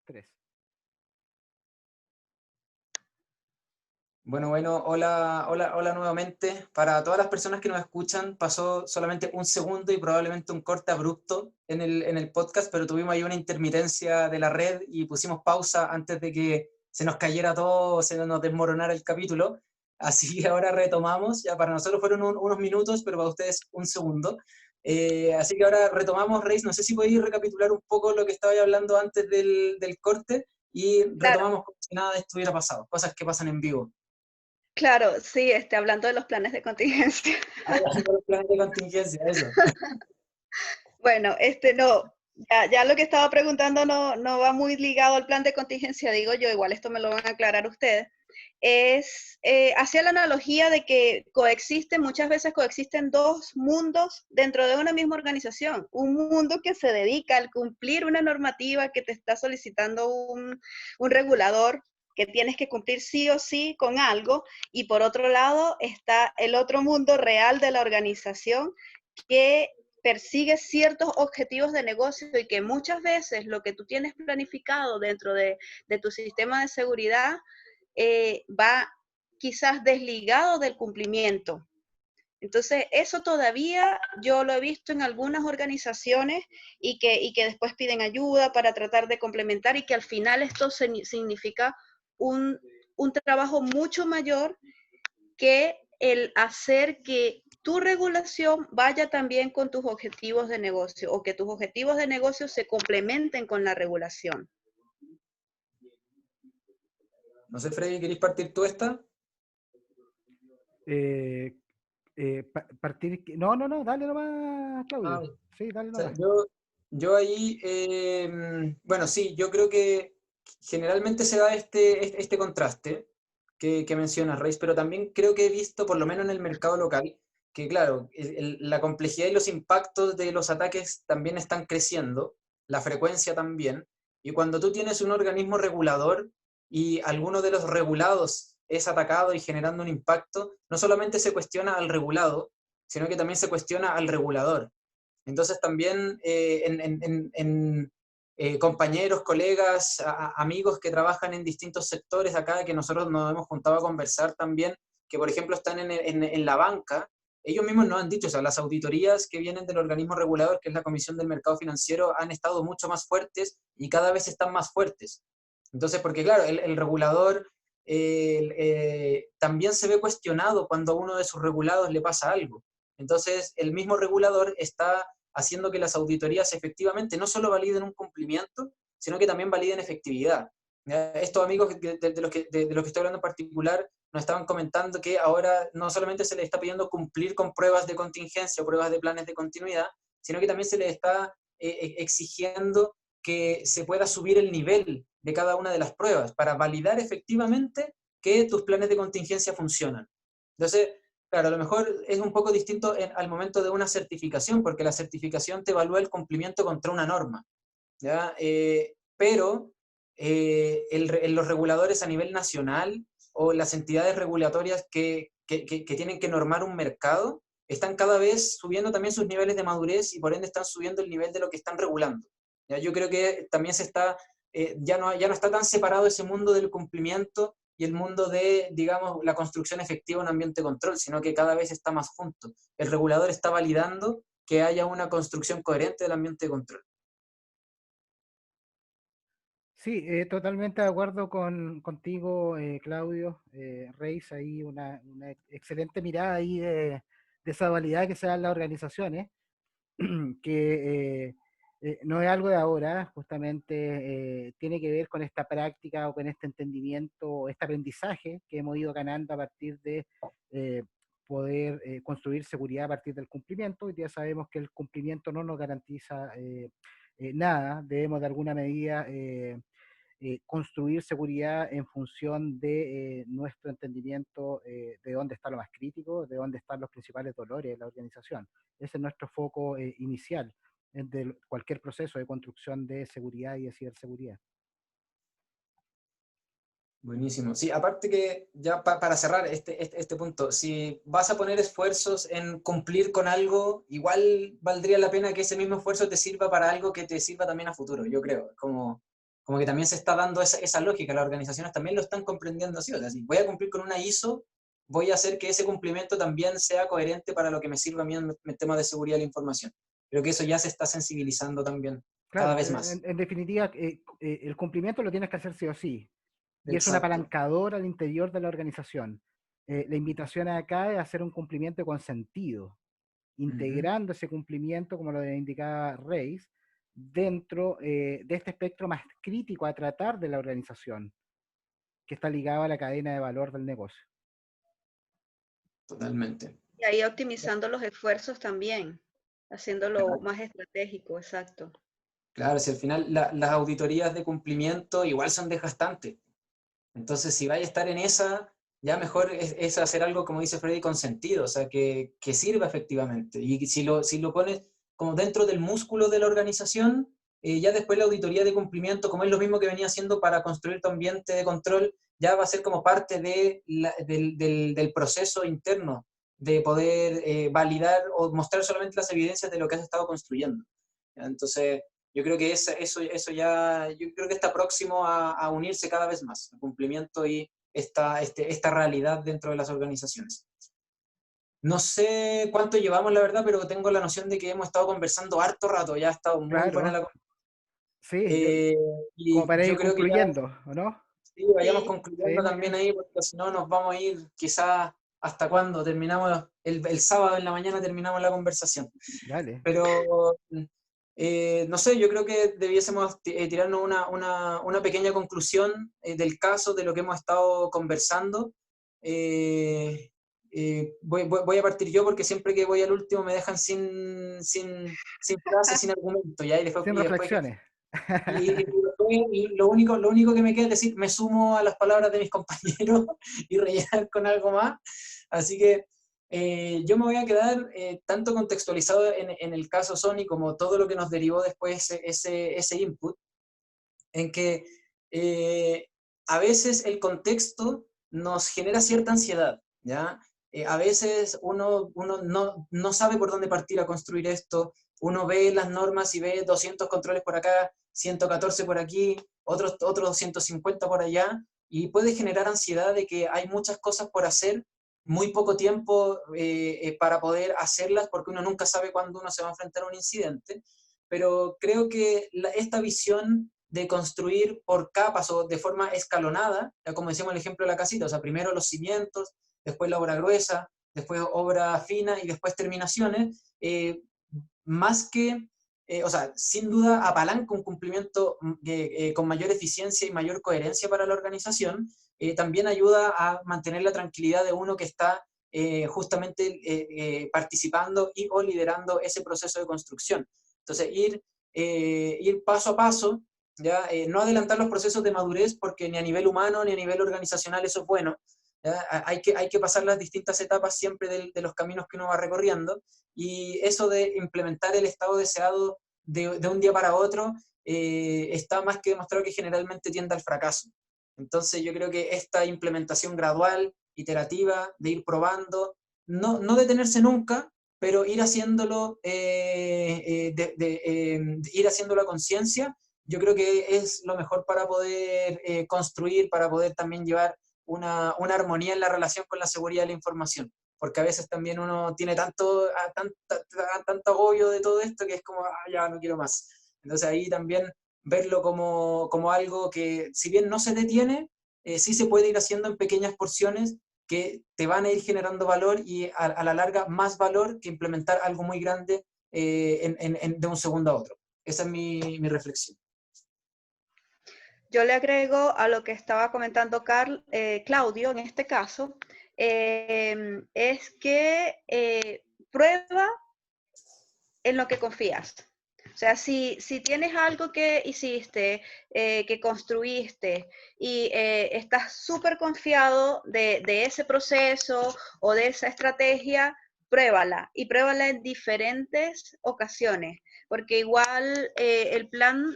Tres. Bueno, hola, hola, hola nuevamente. Para todas las personas que nos escuchan, pasó solamente un segundo y probablemente un corte abrupto en el podcast, pero tuvimos ahí una intermitencia de la red y pusimos pausa antes de que se nos cayera todo, se nos desmoronara el capítulo. Así que ahora retomamos. Ya para nosotros fueron unos minutos, pero para ustedes un segundo. Así que ahora retomamos, Reis. No sé si podéis recapitular un poco lo que estaba hablando antes del corte y Claro, retomamos como si nada estuviera pasado. Cosas que pasan en vivo. claro, sí, hablando de los planes de contingencia. Hablando de los planes de contingencia, eso. Bueno, no, ya lo que estaba preguntando no va muy ligado al plan de contingencia, digo yo, igual esto me lo van a aclarar ustedes. Hacía la analogía de que muchas veces coexisten dos mundos dentro de una misma organización. Un mundo que se dedica al cumplir una normativa que te está solicitando un regulador, que tienes que cumplir sí o sí con algo, y por otro lado está el otro mundo real de la organización que persigue ciertos objetivos de negocio, y que muchas veces lo que tú tienes planificado dentro de tu sistema de seguridad va quizás desligado del cumplimiento. Entonces, eso todavía yo lo he visto en algunas organizaciones, y que después piden ayuda para tratar de complementar, y que al final esto significa un trabajo mucho mayor que el hacer que tu regulación vaya también con tus objetivos de negocio, o que tus objetivos de negocio se complementen con la regulación. No sé, Freddy, ¿queréis partir tú esta? Partir... No, dale nomás, Ah, Claudio. Sí, dale o sea, nomás. yo ahí, bueno, sí, yo creo que generalmente se da este contraste que mencionas, Reis, pero también creo que he visto, por lo menos en el mercado local, que claro, la complejidad y los impactos de los ataques también están creciendo, la frecuencia también, y cuando tú tienes un organismo regulador y alguno de los regulados es atacado y generando un impacto, no solamente se cuestiona al regulado, sino que también se cuestiona al regulador. Entonces también compañeros, colegas, amigos que trabajan en distintos sectores acá, que nosotros nos hemos juntado a conversar también, que por ejemplo están en la banca, ellos mismos nos han dicho, o sea, las auditorías que vienen del organismo regulador, que es la Comisión del Mercado Financiero, han estado mucho más fuertes y cada vez están más fuertes. Entonces, porque claro, el regulador también se ve cuestionado cuando a uno de sus regulados le pasa algo. Entonces, el mismo regulador está haciendo que las auditorías efectivamente no solo validen un cumplimiento, sino que también validen efectividad. Estos amigos de los que estoy hablando en particular nos estaban comentando que ahora no solamente se les está pidiendo cumplir con pruebas de contingencia o pruebas de planes de continuidad, sino que también se les está exigiendo que se pueda subir el nivel de cada una de las pruebas para validar efectivamente que tus planes de contingencia funcionan. Entonces, claro, a lo mejor es un poco distinto al momento de una certificación, porque la certificación te evalúa el cumplimiento contra una norma, ¿ya? Pero los reguladores a nivel nacional o las entidades regulatorias que tienen que normar un mercado están cada vez subiendo también sus niveles de madurez y por ende están subiendo el nivel de lo que están regulando. ¿Ya? Yo creo que también se está, ya no está tan separado ese mundo del cumplimiento y el mundo de, digamos, la construcción efectiva de un ambiente de control, sino que cada vez está más junto. El regulador está validando que haya una construcción coherente del ambiente de control. Sí, totalmente de acuerdo contigo, Claudio. Reis, ahí una excelente mirada ahí de esa dualidad que se da en las organizaciones, que no es algo de ahora, justamente tiene que ver con esta práctica o con este entendimiento, este aprendizaje que hemos ido ganando a partir de poder construir seguridad a partir del cumplimiento. Hoy día sabemos que el cumplimiento no nos garantiza nada, debemos de alguna medida construir seguridad en función de nuestro entendimiento de dónde está lo más crítico, de dónde están los principales dolores de la organización. Ese es nuestro foco inicial de cualquier proceso de construcción de seguridad y de ciberseguridad. Buenísimo. Sí, aparte que ya para cerrar este punto, si vas a poner esfuerzos en cumplir con algo, igual valdría la pena que ese mismo esfuerzo te sirva para algo que te sirva también a futuro, yo creo. Como que también se está dando esa lógica, las organizaciones también lo están comprendiendo así. O sea, si voy a cumplir con una ISO, voy a hacer que ese cumplimiento también sea coherente para lo que me sirva a mí en temas de seguridad de la información. Creo que eso ya se está sensibilizando también cada Claro, vez más. en definitiva, el cumplimiento lo tienes que hacer sí o sí. Y es un Exacto. apalancador al interior de la organización. La invitación acá es hacer un cumplimiento con sentido, Ujú. integrando ese cumplimiento, como lo indicaba Reis, dentro de este espectro más crítico a tratar de la organización, que está ligado a la cadena de valor del negocio. Totalmente. Y ahí optimizando los esfuerzos también, haciéndolo más estratégico, exacto. Claro, si al final las auditorías de cumplimiento igual son desgastantes. Entonces, si vais a estar en esa, ya mejor es hacer algo, como dice Freddy, con sentido, o sea, que sirva efectivamente. Y si lo pones como dentro del músculo de la organización, ya después la auditoría de cumplimiento, como es lo mismo que venía haciendo para construir tu ambiente de control, ya va a ser como parte del proceso interno de poder validar o mostrar solamente las evidencias de lo que has estado construyendo. Entonces, yo creo que eso ya, yo creo que está próximo a unirse cada vez más, el cumplimiento y esta realidad dentro de las organizaciones. No sé cuánto llevamos, la verdad, pero tengo la noción de que hemos estado conversando harto rato, ya ha estado muy buena Claro, la sí, eh, como y para yo ir creo que ya concluyendo, ¿o no? sí, vayamos Sí, concluyendo Sí, muy también bien, ahí, porque si no nos vamos a ir quizás hasta cuándo terminamos, el sábado en la mañana terminamos la conversación. dale. Pero no sé, yo creo que debiésemos tirarnos una pequeña conclusión del caso, de lo que hemos estado conversando. Voy a partir yo porque siempre que voy al último me dejan sin frase, sin argumento, ¿ya? Sin reflexiones. Y lo único que me queda es decir, me sumo a las palabras de mis compañeros y rellenar con algo más. Así que yo me voy a quedar tanto contextualizado en el caso Sony como todo lo que nos derivó después ese input, en que eh, a veces el contexto nos genera cierta ansiedad, ¿ya? A veces uno no sabe por dónde partir a construir esto, uno ve las normas y ve 200 controles por acá, 114 por aquí, otros 150 por allá, y puede generar ansiedad de que hay muchas cosas por hacer, muy poco tiempo para poder hacerlas, porque uno nunca sabe cuándo uno se va a enfrentar a un incidente, pero creo que esta visión de construir por capas o de forma escalonada, ya como decíamos el ejemplo de la casita, o sea, primero los cimientos, después la obra gruesa, después obra fina y después terminaciones, más que o sea, sin duda apalanca un cumplimiento con mayor eficiencia y mayor coherencia para la organización, también ayuda a mantener la tranquilidad de uno que está justamente participando y o liderando ese proceso de construcción. Entonces, ir paso a paso, ¿ya? No adelantar los procesos de madurez, porque ni a nivel humano ni a nivel organizacional eso es bueno. Hay que pasar las distintas etapas siempre de los caminos que uno va recorriendo, y eso de implementar el estado deseado de un día para otro está más que demostrado que generalmente tiende al fracaso. Entonces yo creo que esta implementación gradual, iterativa, de ir probando, no detenerse nunca, pero ir haciéndolo, ir haciéndolo a conciencia, yo creo que es lo mejor para poder construir, para poder también llevar una armonía en la relación con la seguridad de la información, porque a veces también uno tiene tanto agobio de todo esto que es como, ya no quiero más. Entonces ahí también verlo como algo que, si bien no se detiene, sí se puede ir haciendo en pequeñas porciones que te van a ir generando valor, y a la larga más valor que implementar algo muy grande de un segundo a otro. Esa es mi reflexión. Yo le agrego a lo que estaba comentando Claudio, en este caso, es que prueba en lo que confías. O sea, si tienes algo que hiciste, que construiste, y estás súper confiado de ese proceso o de esa estrategia, pruébala, y pruébala en diferentes ocasiones, porque igual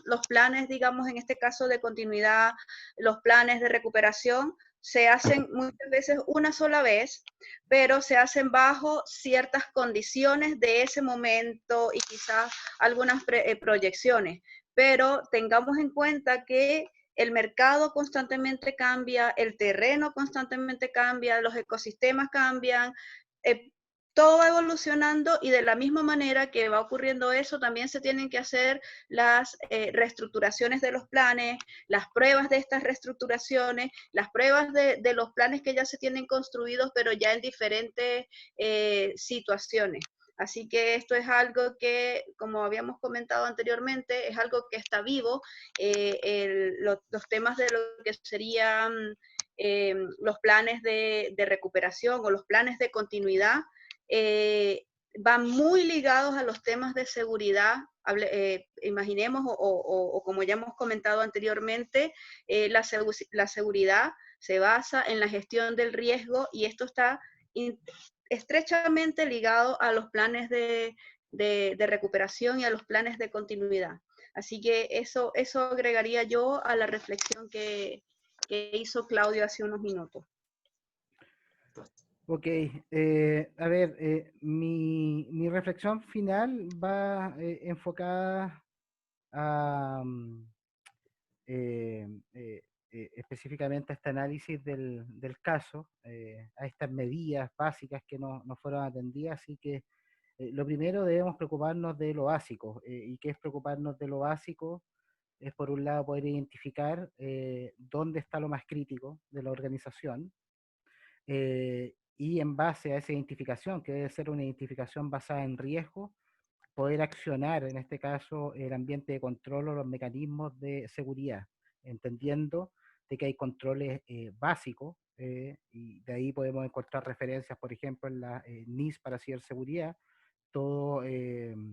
los planes, digamos, en este caso de continuidad, los planes de recuperación, se hacen muchas veces una sola vez, pero se hacen bajo ciertas condiciones de ese momento y quizás algunas proyecciones. Pero tengamos en cuenta que el mercado constantemente cambia, el terreno constantemente cambia, los ecosistemas cambian, todo va evolucionando, y de la misma manera que va ocurriendo eso, también se tienen que hacer las reestructuraciones de los planes, las pruebas de estas reestructuraciones, las pruebas de los planes que ya se tienen construidos, pero ya en diferentes situaciones. Así que esto es algo que, como habíamos comentado anteriormente, es algo que está vivo. Los temas de lo que serían los planes de recuperación o los planes de continuidad van muy ligados a los temas de seguridad. Imaginemos, o como ya hemos comentado anteriormente, la seguridad se basa en la gestión del riesgo, y esto está estrechamente ligado a los planes de recuperación y a los planes de continuidad. Así que eso agregaría yo a la reflexión que hizo Claudio hace unos minutos. Ok, a ver, mi reflexión final va enfocada a, específicamente a este análisis del caso, a estas medidas básicas que nos fueron atendidas. Así que lo primero, debemos preocuparnos de lo básico. ¿Y qué es preocuparnos de lo básico? Es, por un lado, poder identificar dónde está lo más crítico de la organización, y en base a esa identificación, que debe ser una identificación basada en riesgo, poder accionar, en este caso, el ambiente de control o los mecanismos de seguridad, entendiendo de que hay controles básicos, y de ahí podemos encontrar referencias, por ejemplo, en la NIS para ciberseguridad, todo el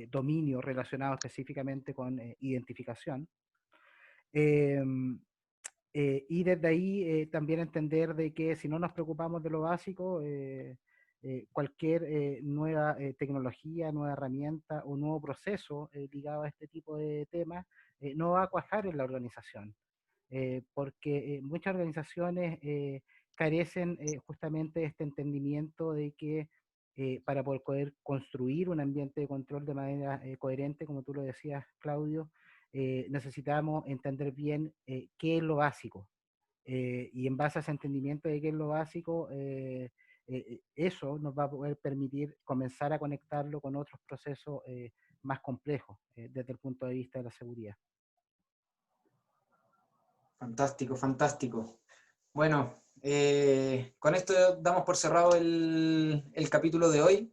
dominio relacionado específicamente con identificación. Y desde ahí también entender de que si no nos preocupamos de lo básico, cualquier nueva tecnología, nueva herramienta o nuevo proceso ligado a este tipo de temas no va a cuajar en la organización, porque muchas organizaciones carecen justamente de este entendimiento de que para poder construir un ambiente de control de manera coherente, como tú lo decías, Claudio, necesitamos entender bien qué es lo básico. Y en base a ese entendimiento de qué es lo básico, eso nos va a poder permitir comenzar a conectarlo con otros procesos más complejos desde el punto de vista de la seguridad. Fantástico, fantástico. Bueno, con esto damos por cerrado el capítulo de hoy.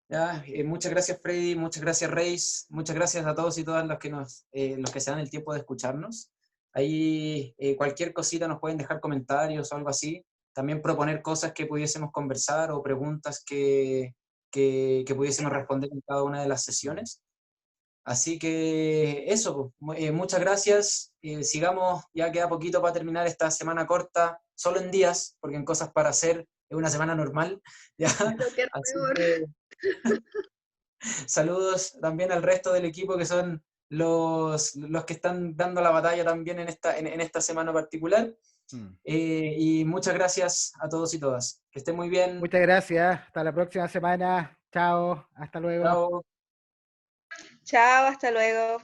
Ya, muchas gracias Freddy, muchas gracias Reis, muchas gracias a todos y todas los que se dan el tiempo de escucharnos. Ahí cualquier cosita nos pueden dejar comentarios o algo así. También proponer cosas que pudiésemos conversar o preguntas que pudiésemos responder en cada una de las sesiones. Así que eso, muchas gracias. Sigamos, ya queda poquito para terminar esta semana corta, solo en días, porque en cosas para hacer es una semana normal. ¿Ya? Lo que es Así peor. que saludos también al resto del equipo que son los que están dando la batalla también en esta semana particular. Y muchas gracias a todos y todas. Que estén muy bien. Muchas gracias. Hasta la próxima semana. Chao. Hasta luego. Chao. Chao, hasta luego.